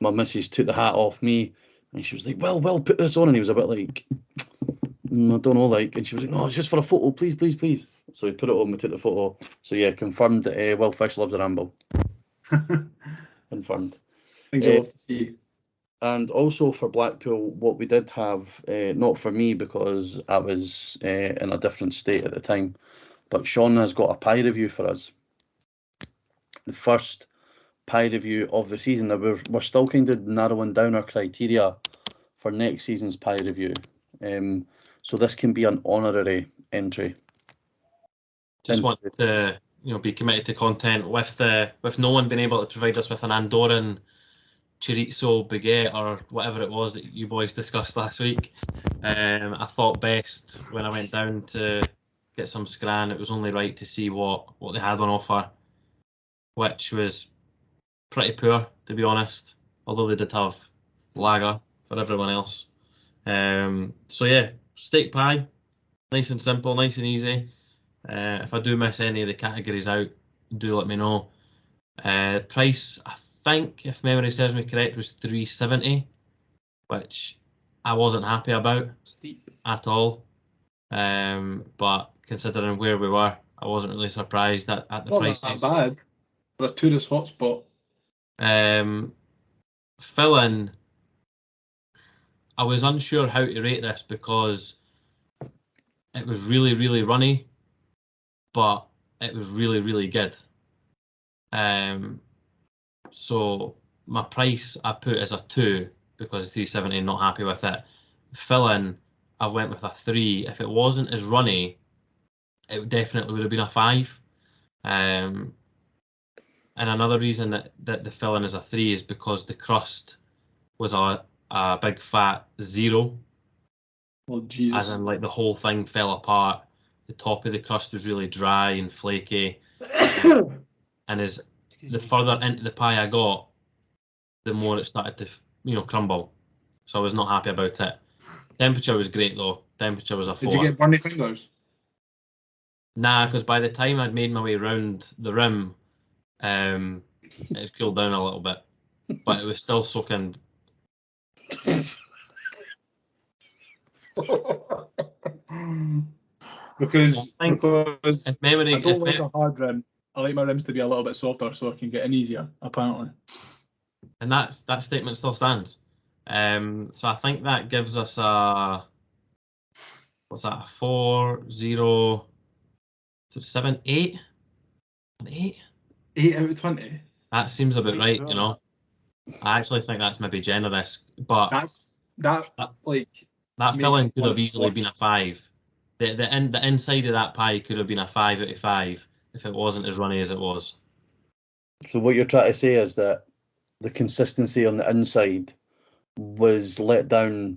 my missus took the hat off me, and she was like, well, put this on. And he was a bit like, I don't know, like, and she was like, no, it's just for a photo, please, please, please. So we put it on, we took the photo. So yeah, confirmed that Will Fish loves a ramble. Confirmed. Things I love to see. And also for Blackpool, what we did have, not for me because I was in a different state at the time, but Sean has got a pie review for us. The first pie review of the season. Now we're still kind of narrowing down our criteria for next season's pie review. So this can be an honorary entry. Just want to be committed to content with no one being able to provide us with an Andorran chorizo baguette or whatever it was that you boys discussed last week. I thought best when I went down to get some scran, it was only right to see what they had on offer, which was pretty poor, to be honest, although they did have lager for everyone else. So yeah, steak pie, nice and simple, nice and easy. If I do miss any of the categories out, do let me know. Price, I think, if memory serves me correct, was $3.70, which I wasn't happy about Steep. at all. But considering where we were, I wasn't really surprised at the Not prices. that bad for a tourist hotspot. Fill-in, I was unsure how to rate this because it was really, really runny, but it was really, really good. So my price I put as a 2 because of $3.70, not happy with it. Fill-in, I went with a 3. If it wasn't as runny, it definitely would have been a 5. And another reason that the fill-in is a 3 is because the crust was a a big fat 0. Oh Jesus! As in, like, the whole thing fell apart. The top of the crust was really dry and flaky. And the further into the pie I got, the more it started to, crumble. So I was not happy about it. Temperature was great though. Temperature was a 4. Did you get burny fingers? Nah, because by the time I'd made my way around the rim, it had cooled down a little bit. But it was still soaking. because If memory, I don't like a hard rim. I like my rims to be a little bit softer so I can get in easier, apparently. And that statement still stands. So I think that gives us a 4, 0, 7, 8? An 8? 8 out of 20. That seems about right, I actually think that's maybe generous, but that filling could have easily been a 5. The inside of that pie could have been a 5 out of 5 if it wasn't as runny as it was. So what you're trying to say is that the consistency on the inside was let down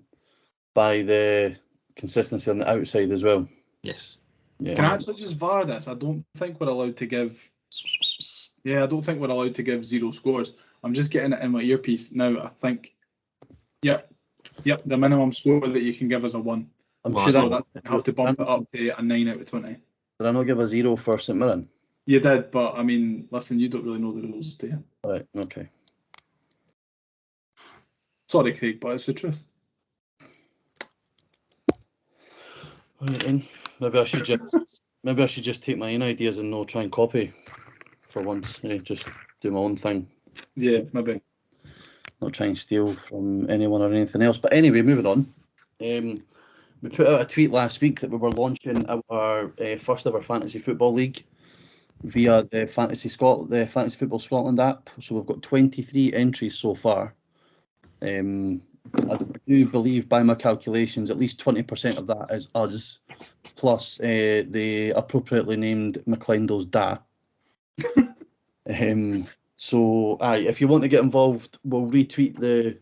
by the consistency on the outside as well. Yes. Yeah. Can I actually just VAR this? I don't think we're allowed to give. Yeah, I don't think we're allowed to give 0 scores. I'm just getting it in my earpiece now. I think. Yep. The minimum score that you can give is a 1. I'm Well, sure that's that I have to bump it up to a 9 out of 20. did I not give a 0 for St Mirren? You did, but I mean, listen, you don't really know the rules, do you? Right. Okay. Sorry, Craig, but it's the truth. Right then. Maybe I should just take my own ideas and not try and copy for once. Just do my own thing. Yeah, maybe. Not try and steal from anyone or anything else. But anyway, moving on. We put out a tweet last week that we were launching our first ever fantasy football league via the Fantasy Football Scotland app. So we've got 23 entries so far. I do believe by my calculations, at least 20% of that is us, plus the appropriately named McClendo's Da. So, if you want to get involved, we'll retweet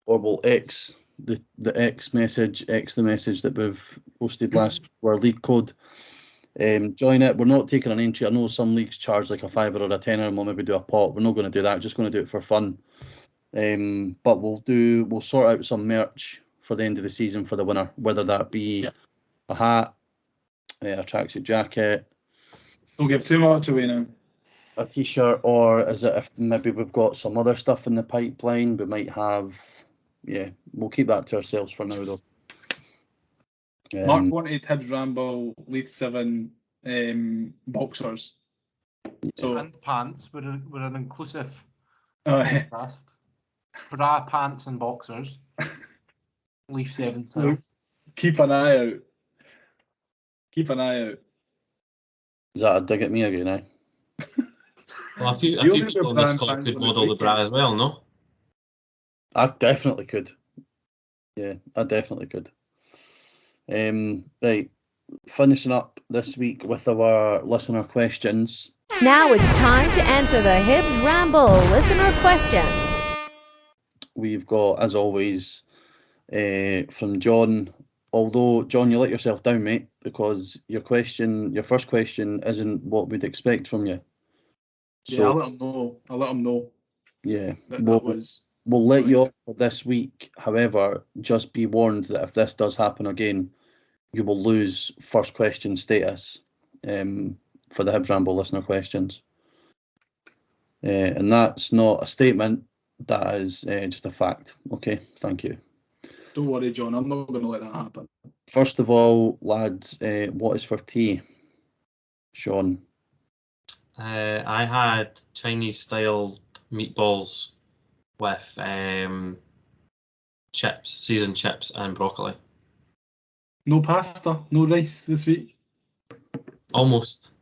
we'll X the X message, the message that we've posted last week, our league code. Join it. We're not taking an entry. I know some leagues charge like a £5 or a £10, and we'll maybe do a pot. We're not going to do that. We're just going to do it for fun. But we'll sort out some merch for the end of the season for the winner, whether that be a hat, a tracksuit jacket. Don't give too much away now. A t-shirt, or is it if maybe we've got some other stuff in the pipeline? We might have. Yeah, we'll keep that to ourselves for now, though. Mark wanted Hibs Ramble, Leith 7 boxers. So And pants. We're an inclusive yeah. podcast. Bra, pants, and boxers. Leaf 7 still. Keep an eye out. Keep an eye out. Is that a dig at me again, eh? Well, a few You'll have people your on this brand call fans could on the model the bra as well, no? I definitely could. Yeah, I definitely could. Right, finishing up this week with our listener questions. Now it's time to answer the Hibs Ramble listener questions. We've got, as always, from John. Although, John, you let yourself down, mate, because your first question isn't what we'd expect from you. Yeah, I'll let him know. Yeah, That was. We'll let you off for this week. However, just be warned that if this does happen again, you will lose first question status for the Hibs Ramble listener questions. And that's not a statement, that is just a fact. Okay, thank you. Don't worry, John, I'm not going to let that happen. First of all, lads, what is for tea? Sean? I had Chinese-style meatballs with seasoned chips and broccoli. No pasta, no rice this week. Almost.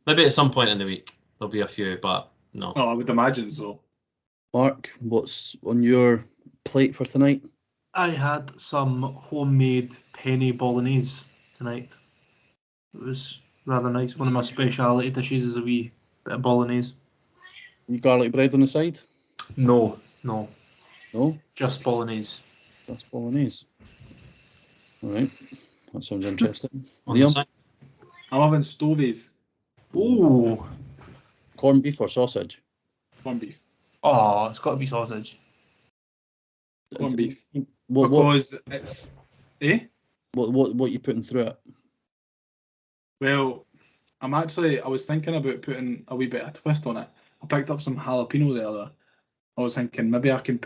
Maybe at some point in the week there'll be a few, but no. Oh, I would imagine so. Mark, what's on your plate for tonight? I had some homemade penny bolognese tonight. It was rather nice. One of my speciality dishes is a wee bit of bolognese. You garlic bread on the side? No. No, Just bolognese. that's bolognese. All right, that sounds interesting. On the Liam, side. I'm having stovies. Ooh. corned beef or sausage? Corned beef. Oh, it's got to be sausage. Corned beef. What Because it's... what you putting through it? Well, I was thinking about putting a wee bit of twist on it. I picked up some jalapeno the other. I was thinking maybe I can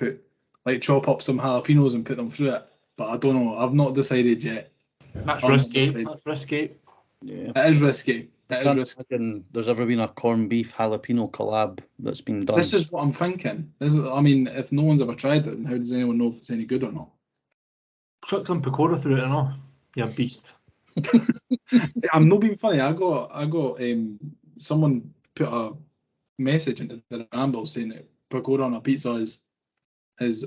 chop up some jalapenos and put them through it. But I don't know. I've not decided yet. That's I'm not risky. decided. That's risky. Yeah. It is risky. It is Can't risky. imagine there's ever been a corned beef jalapeno collab that's been done. This is what I'm thinking. I mean, if no one's ever tried it, then how does anyone know if it's any good or not? Chuck some pakora through it and all. You're a beast. I'm not being funny. I got someone put a message into the ramble saying that pakora on a pizza is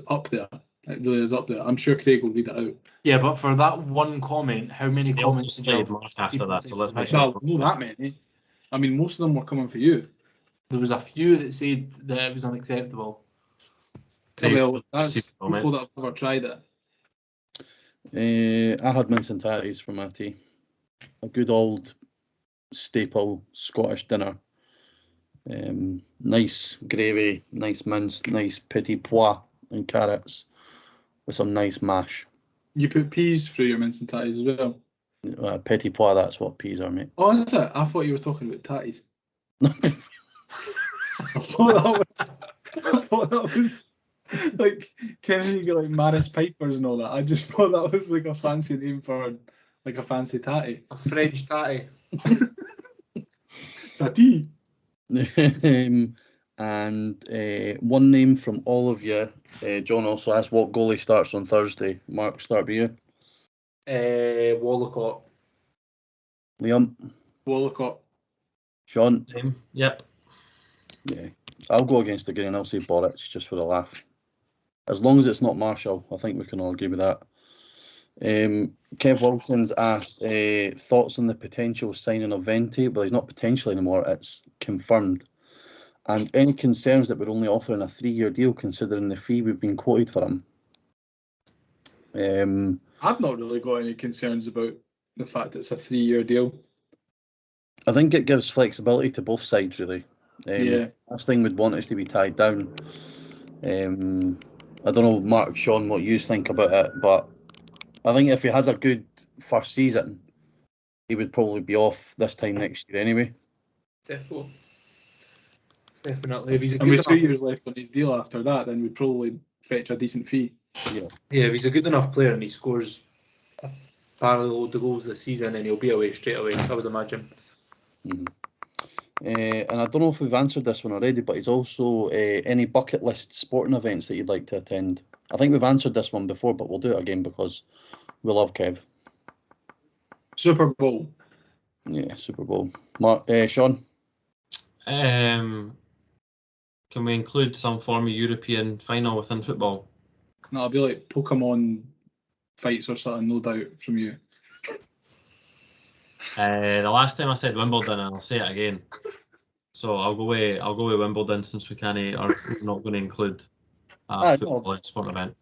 up there. It really is up there. I'm sure Craig will read it out. Yeah, but for that one comment, how many They also comments did you slayed have? Mark after People that, say so it let's was make about- sure. Well, not that many. I mean, most of them were coming for you. There was a few that said that it was unacceptable. Well, that's Super people comment. that have never tried it. I had mince and tatties for my tea. A good old staple Scottish dinner. Nice gravy, nice mince, nice petit pois and carrots with some nice mash. You put peas through your mince and tatties as well. Petit pois, that's what peas are, mate. Oh, is it? I thought you were talking about tatties. I thought that was like, can you get like Maris Pipers and all that? I just thought that was like a fancy name for like a fancy tatty. A French tatty. Tatty. And one name from all of you. John also asked what goalie starts on Thursday. Mark, start with you. Wallacott. Liam, Wallacott. Sean. Same. Yep. Yeah, I'll go against the green. I'll say Boric just for a laugh. As long as it's not Marshall, I think we can all agree with that. Kev Wilson's asked thoughts on the potential signing of Venti. Well, he's not potential anymore, it's confirmed. And any concerns that we're only offering a 3-year deal considering the fee we've been quoted for him? I've not really got any concerns about the fact that it's a 3-year deal. I think it gives flexibility to both sides, really. Yeah. Last thing we'd want is to be tied down. I don't know, Mark, Sean, what you think about it, but I think if he has a good first season, he would probably be off this time next year anyway. Definitely. If he's a And good with 2 enough, years left on his deal after that, then we'd probably fetch a decent fee. yeah, if he's a good enough player and he scores a parallel load of goals this season, then he'll be away straight away, I would imagine. Mm-hmm. And I don't know if we've answered this one already, but he's also any bucket list sporting events that you'd like to attend. I think we've answered this one before, but we'll do it again because we love Kev. Super Bowl. Yeah, Super Bowl. Mark, Sean? Can we include some form of European final within football? No, it'll be like Pokemon fights or something, no doubt, from you. The last time I said Wimbledon, and I'll say it again. So I'll go with Wimbledon since we can't, or we're not going to include a football sport event.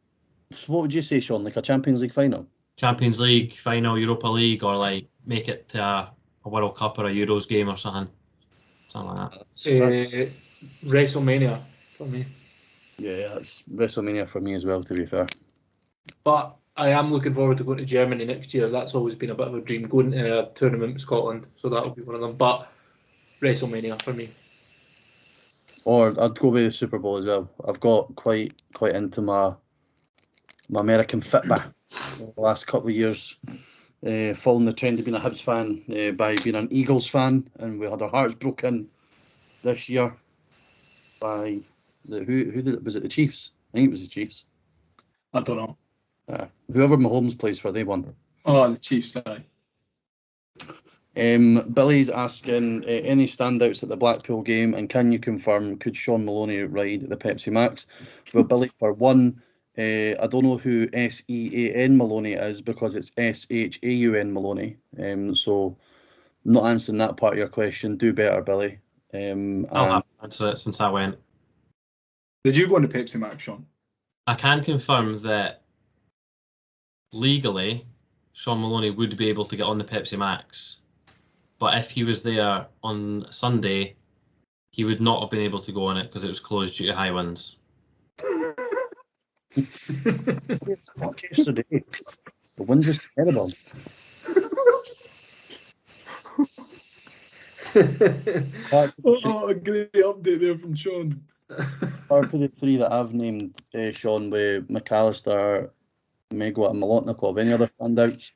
So what would you say, Sean? Like a Champions League final? Champions League final, Europa League, or like make it to a World Cup or a Euros game or something like that. WrestleMania for me. Yeah, that's WrestleMania for me as well, to be fair. But I am looking forward to going to Germany next year. That's always been a bit of a dream, going to a tournament in Scotland. So that'll be one of them. But WrestleMania for me. Or I'd go with the Super Bowl as well. I've got quite into my American Fitbit the last couple of years, following the trend of being a Hibs fan by being an Eagles fan, and we had our hearts broken this year by was it the Chiefs? I think it was the Chiefs. I don't know. Whoever Mahomes plays for, they won. Oh, the Chiefs, aye. Billy's asking any standouts at the Blackpool game, and can you confirm could Sean Maloney ride the Pepsi Max? Well, Billy, for one, I don't know who Sean Maloney is because it's Shaun Maloney. So not answering that part of your question. Do better, Billy. I'll have to answer it since I went. Did you go on the Pepsi Max, Sean? I can confirm that legally, Sean Maloney would be able to get on the Pepsi Max, but if he was there on Sunday, he would not have been able to go on it because it was closed due to high winds. It's fuck yesterday. The wind was terrible. Oh, a great update there from Sean. Apart from the three that I've named, Sean, with McAllister, Megwa and Molotnikov, any other standouts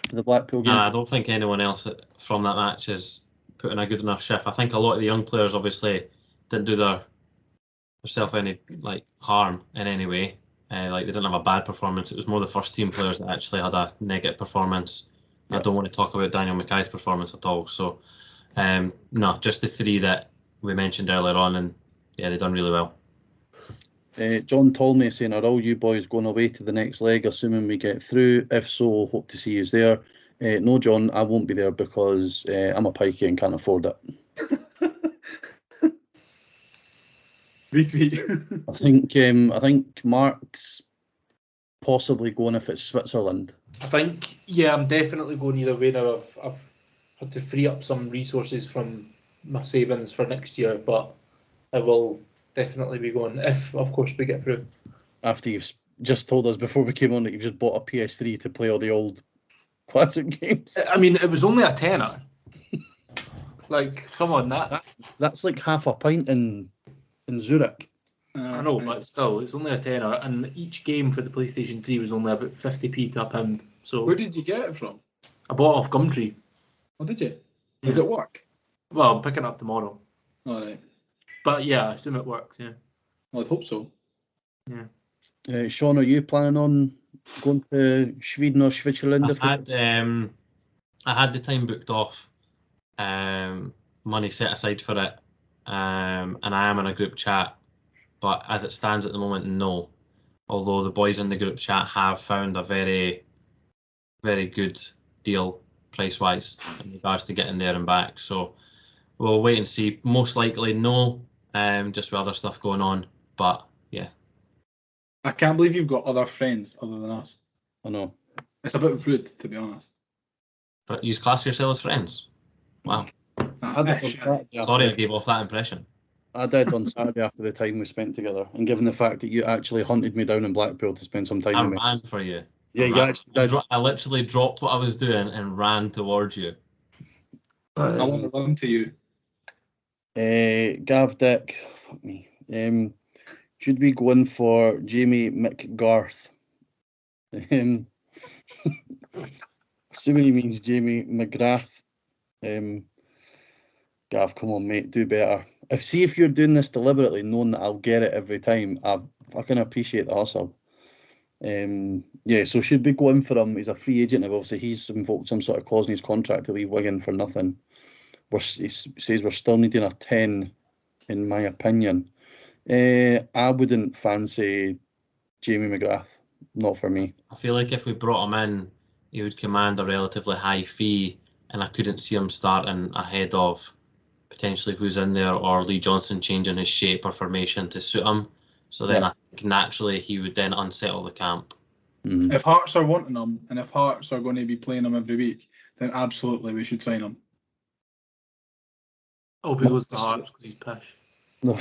for the Blackpool game? I don't think anyone else from that match is putting a good enough shift. I think a lot of the young players obviously didn't do themselves any harm in any way. They didn't have a bad performance. It was more the first team players that actually had a negative performance. Yeah. I don't want to talk about Daniel Mackay's performance at all. So, no, just the three that we mentioned earlier on, and yeah, they've done really well. John Tolmay saying, are all you boys going away to the next leg, assuming we get through? If so, hope to see you there. No, John, I won't be there because I'm a pikey and can't afford it. Retweet. I think Mark's possibly going if it's Switzerland. I think, yeah, I'm definitely going either way now. I've had to free up some resources from my savings for next year, but I will definitely be going if, of course, we get through. After you've just told us before we came on that you've just bought a PS3 to play all the old classic games. I mean, it was only a tenner. Come on, that's like half a pint in Zurich. I know, but still, it's only a tenner, and each game for the PlayStation 3 was only about 50p to a pound. So where did you get it from? I bought it off Gumtree. Oh, did you? Yeah. Does it work? Well, I'm picking it up tomorrow. All right. But yeah, I assume it works, yeah. Well, I'd hope so. Yeah. Sean, are you planning on going to Sweden or Switzerland? I had the time booked off, money set aside for it, and I am in a group chat, but as it stands at the moment, no. Although the boys in the group chat have found a very, very good deal price-wise in regards to getting there and back. So we'll wait and see. Most likely, no, just with other stuff going on. But yeah. I can't believe you've got other friends other than us. I know. It's a bit rude, to be honest. But you class yourself as friends? Wow. Sorry, I gave off that impression. I did on Saturday after the time we spent together, and given the fact that you actually hunted me down in Blackpool to spend some time with me. I ran for you. Yeah, you actually did. I literally dropped what I was doing and ran towards you. I want to run to you. Gav Dick, fuck me. Should we go in for Jamie McGarth? Assuming he means Jamie McGrath. Gav, come on, mate, do better. If you're doing this deliberately, knowing that I'll get it every time, I fucking appreciate the hustle. So should we go in for him? He's a free agent. Obviously, he's invoked some sort of clause in his contract to leave Wigan for nothing. He says we're still needing a 10, in my opinion. I wouldn't fancy Jamie McGrath. Not for me. I feel like if we brought him in, he would command a relatively high fee, and I couldn't see him starting ahead of potentially who's in there, or Lee Johnson changing his shape or formation to suit him. So then I think naturally he would then unsettle the camp. Mm-hmm. If Hearts are wanting him, and if Hearts are going to be playing him every week, then absolutely we should sign him. Oh, he goes to Hearts because he's pish. No,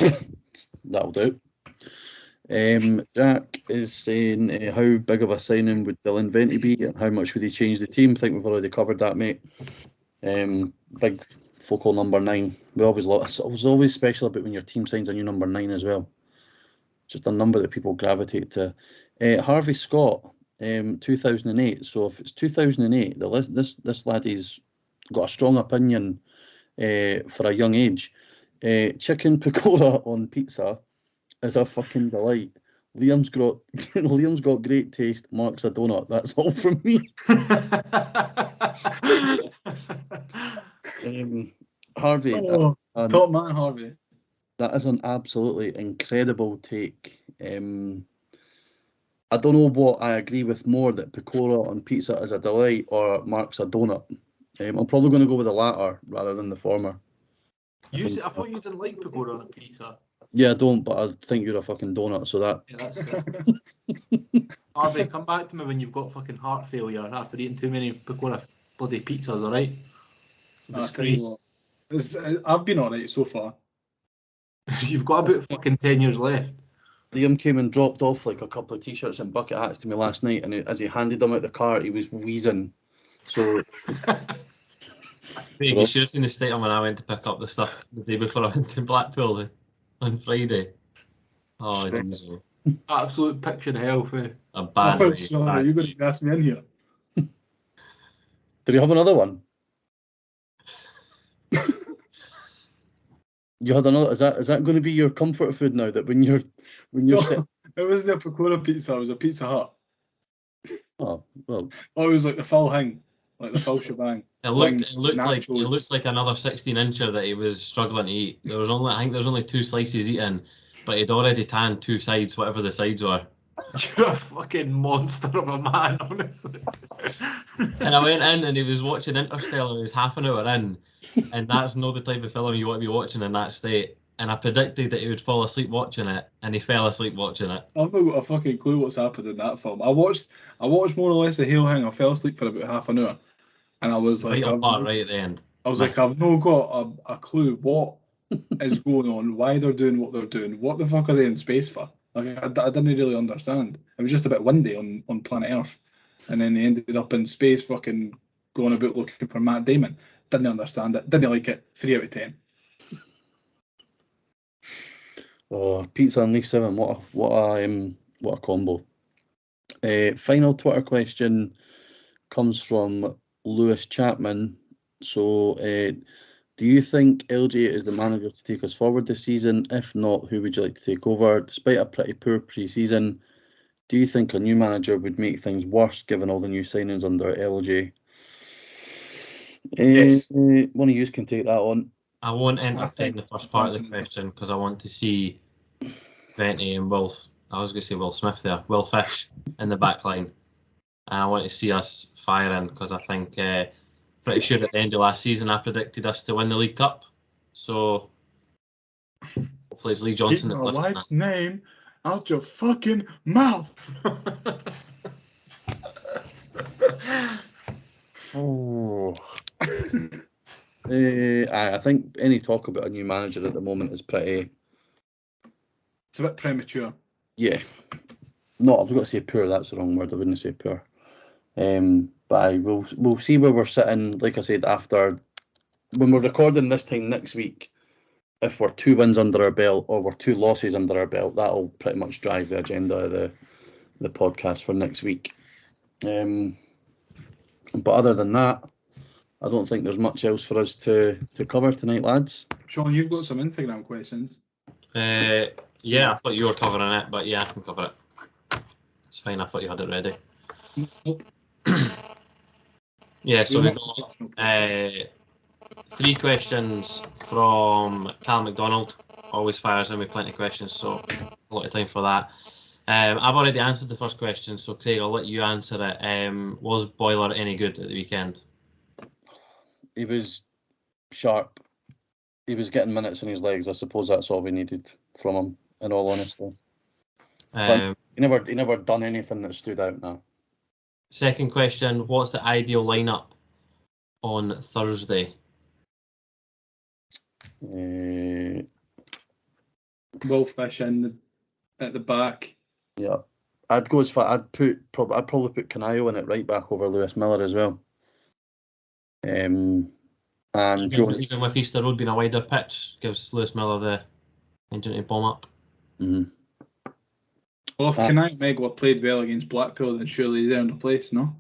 that'll do. Jack is saying, how big of a signing would Dylan Venti be, and how much would he change the team? I think we've already covered that, mate. Big focal number 9. It was always special about when your team signs a new number 9 as well. Just a number that people gravitate to. Harvey Scott, 2008. So if it's 2008, this laddie's got a strong opinion for a young age. Chicken pakora on pizza is a fucking delight. Liam's got great taste. Mark's a donut. That's all from me. Harvey, top man, Harvey. That is an absolutely incredible take. I don't know what I agree with more, that pakora on pizza is a delight or Mark's a donut. I'm probably going to go with the latter rather than the former. I thought you didn't like pakora on a pizza. Yeah, I don't, but I think you're a fucking donut, so that... Yeah, that's fair. Harvey, come back to me when you've got fucking heart failure after eating too many Pecora bloody pizzas, alright? I'll tell you what, I've been alright so far. You've got about fucking 10 years left. Liam came and dropped off like a couple of t-shirts and bucket hats to me last night, and as he handed them out the car, he was wheezing. So... You should have seen the state of when I went to pick up the stuff the day before I went to Blackpool on Friday. Oh, Jesus. Absolute picture of hell for A bad Oh, day. sorry, you're going to gas me in here. Did you have another one? You had another. Is that going to be your comfort food now? That when you're No, it wasn't a Pecora pizza. It was a Pizza Hut. Oh well. Oh, it was like the full thing, like the full shebang. It looked like another 16-incher that he was struggling to eat. I think there was only 2 slices eaten, but he'd already tanned 2 sides, whatever the sides were. You're a fucking monster of a man, honestly. And I went in and he was watching Interstellar and he was half an hour in, and that's not the type of film you want to be watching in that state. And I predicted that he would fall asleep watching it, and he fell asleep watching it. I've not got a fucking clue what's happened in that film. I watched more or less the whole thing. I fell asleep for about half an hour, and I was like, right at the end. I was like, I've not got a clue what is going on, why they're doing what they're doing, what the fuck are they in space for? Like, I didn't really understand. It was just a bit windy on planet Earth, and then they ended up in space, fucking going about looking for Matt Damon. Didn't understand it. Didn't like it. 3 out of 10. Oh, pizza and Leaf 7. What a combo. Final Twitter question comes from Lewis Chapman. So, do you think LJ is the manager to take us forward this season? If not, who would you like to take over? Despite a pretty poor pre-season, do you think a new manager would make things worse given all the new signings under LJ? Yes. One of you can take that on. I won't entertain the first part of the question because I want to see Venti and Will Smith there, Will Fish in the back line. And I want to see us firing because I think pretty sure at the end of last season I predicted us to win the League Cup. So hopefully it's Lee Johnson that's lifting that. Wife's name out your fucking mouth. Oh. I think any talk about a new manager at the moment is pretty... It's a bit premature. Yeah. No, I was going to say poor, that's the wrong word. I wouldn't say poor. But we'll see where we're sitting, like I said, after... When we're recording this time next week, if we're 2 wins under our belt or we're 2 losses under our belt, that'll pretty much drive the agenda of the podcast for next week. But other than that, I don't think there's much else for us to cover tonight, lads. Sean, you've got some Instagram questions. Yeah, I thought you were covering it, but yeah, I can cover it. It's fine, I thought you had it ready. Nope. Yeah, so we've got 3 questions from Cal McDonald. Always fires in with plenty of questions, so a lot of time for that. I've already answered the first question, so Craig, I'll let you answer it. Was Boiler any good at the weekend? He was sharp. He was getting minutes in his legs. I suppose that's all we needed from him, in all honesty. But he never done anything that stood out now. Second question, what's the ideal lineup on Thursday? Will Fish at the back. Yeah. I'd go as far. I'd probably put Canayo in it right back over Lewis Miller as well. And even with Easter Road being a wider pitch, gives Lewis Miller the engine to bomb up. Mm-hmm. Well, if Canayo Megwa played well against Blackpool, then surely he's earned a place, no?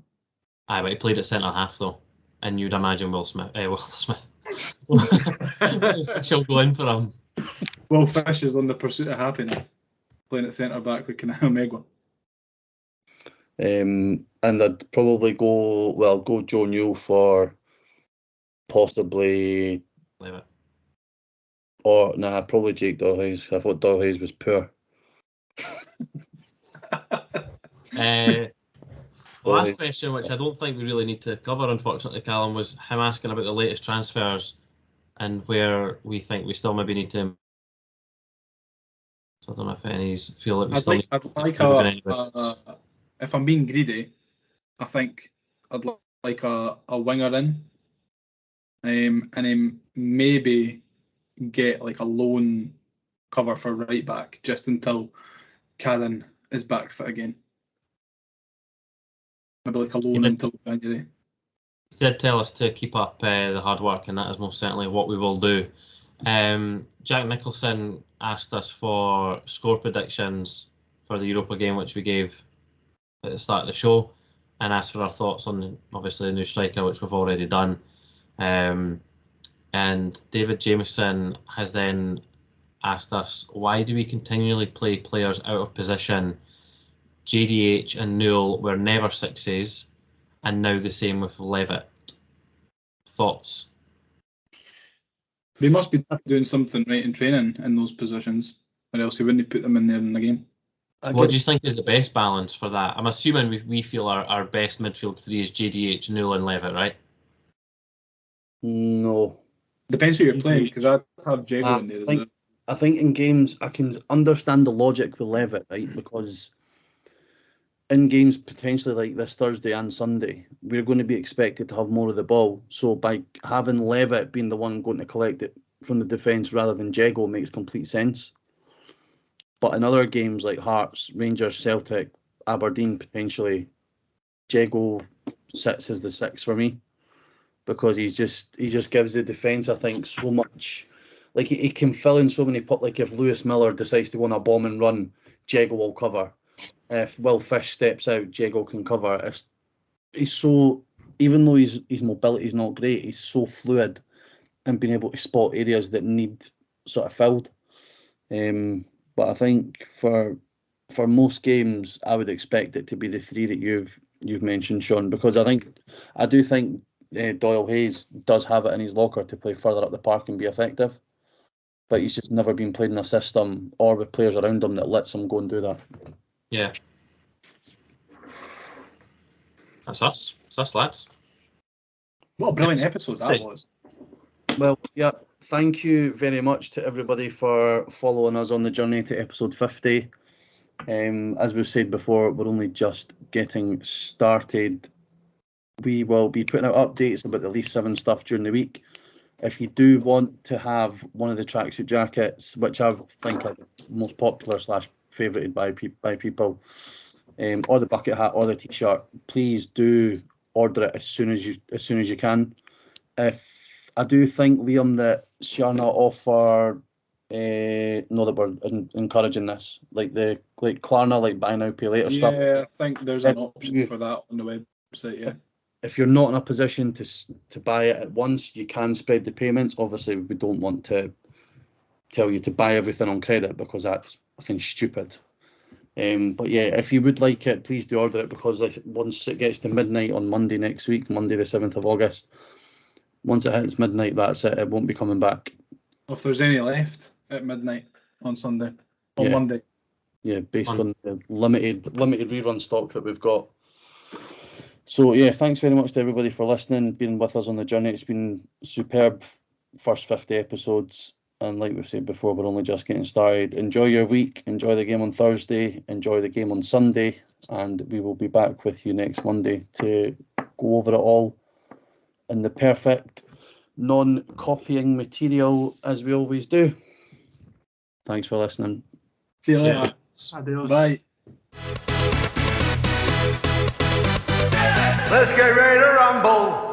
Aye, but he played at centre half though, and you'd imagine Will Smith she'll go in for him. Will Fish is on the pursuit of happiness, playing at centre back with Canayo Megwa. And I'd probably go Joe Newell for possibly. Leave it. Or probably Jake Doherty's. I thought Doherty's was poor. Last question, which I don't think we really need to cover, unfortunately, Callum, was him asking about the latest transfers and where we think we still maybe need to So I don't know if any feel like we I'd still like, need I'd like to bring anybody. if I'm being greedy, I think I'd like a winger in, and then maybe get like a loan cover for right back just until Karen is back fit again. Maybe like a loan until January. He did tell us to keep up the hard work, and that is most certainly what we will do. Jack Nicholson asked us for score predictions for the Europa game, which we gave at the start of the show, and asked for our thoughts on obviously the new striker, which we've already done. And David Jameson has then asked us, why do we continually play players out of position? JDH and Newell were never sixes, and now the same with Levitt. Thoughts? They must be doing something right in training in those positions, or else he wouldn't put them in there in the game. What do you think is the best balance for that? I'm assuming we feel our best midfield three is JDH, Newell and Levitt, right? No. Depends who you're playing, because I'd have Jago in there as well. I think in games I can understand the logic with Levitt, right? Because in games potentially like this Thursday and Sunday, we're going to be expected to have more of the ball. So by having Levitt being the one going to collect it from the defence rather than Jago makes complete sense. But in other games like Hearts, Rangers, Celtic, Aberdeen potentially, Jago sits as the six for me, because he just gives the defence, I think, so much. Like he can fill in so many like if Lewis Miller decides to go on a bomb and run, Jago will cover. If Will Fish steps out, Jago can cover. He's so, even though his mobility is not great, he's so fluid and being able to spot areas that need sort of filled. But I think for most games, I would expect it to be the three that you've mentioned, Sean, because I do think Doyle Hayes does have it in his locker to play further up the park and be effective, but he's just never been played in a system or with players around him that lets him go and do that. Yeah. That's us. It's us, lads. What a brilliant episode that was. Well, yeah, thank you very much to everybody for following us on the journey to episode 50. As we've said before, we're only just getting started. We will be putting out updates about the Leaf 7 stuff during the week. If you do want to have one of the tracksuit jackets, which I think are the most popular / favouted by people, or the bucket hat or the t-shirt, please do order it as soon as you can. If I do think, Liam, that Sharna offer, know that we're encouraging this, like Klarna, like buy now pay later stuff. Yeah, I think there's an option for that on the website. Yeah. If you're not in a position to buy it at once, you can spread the payments. Obviously, we don't want to tell you to buy everything on credit, because that's fucking stupid. But yeah, if you would like it, please do order it, because once it gets to midnight on Monday next week, Monday the 7th of August, once it hits midnight, that's it. It won't be coming back. If there's any left at midnight on Sunday, on Monday. Yeah, based on the limited rerun stock that we've got. So yeah, thanks very much to everybody for listening, being with us on the journey. It's been superb first 50 episodes. And like we've said before, we're only just getting started. Enjoy your week. Enjoy the game on Thursday. Enjoy the game on Sunday. And we will be back with you next Monday to go over it all in the perfect non-copying material, as we always do. Thanks for listening. See you later. Adios. Bye. Let's get ready to rumble.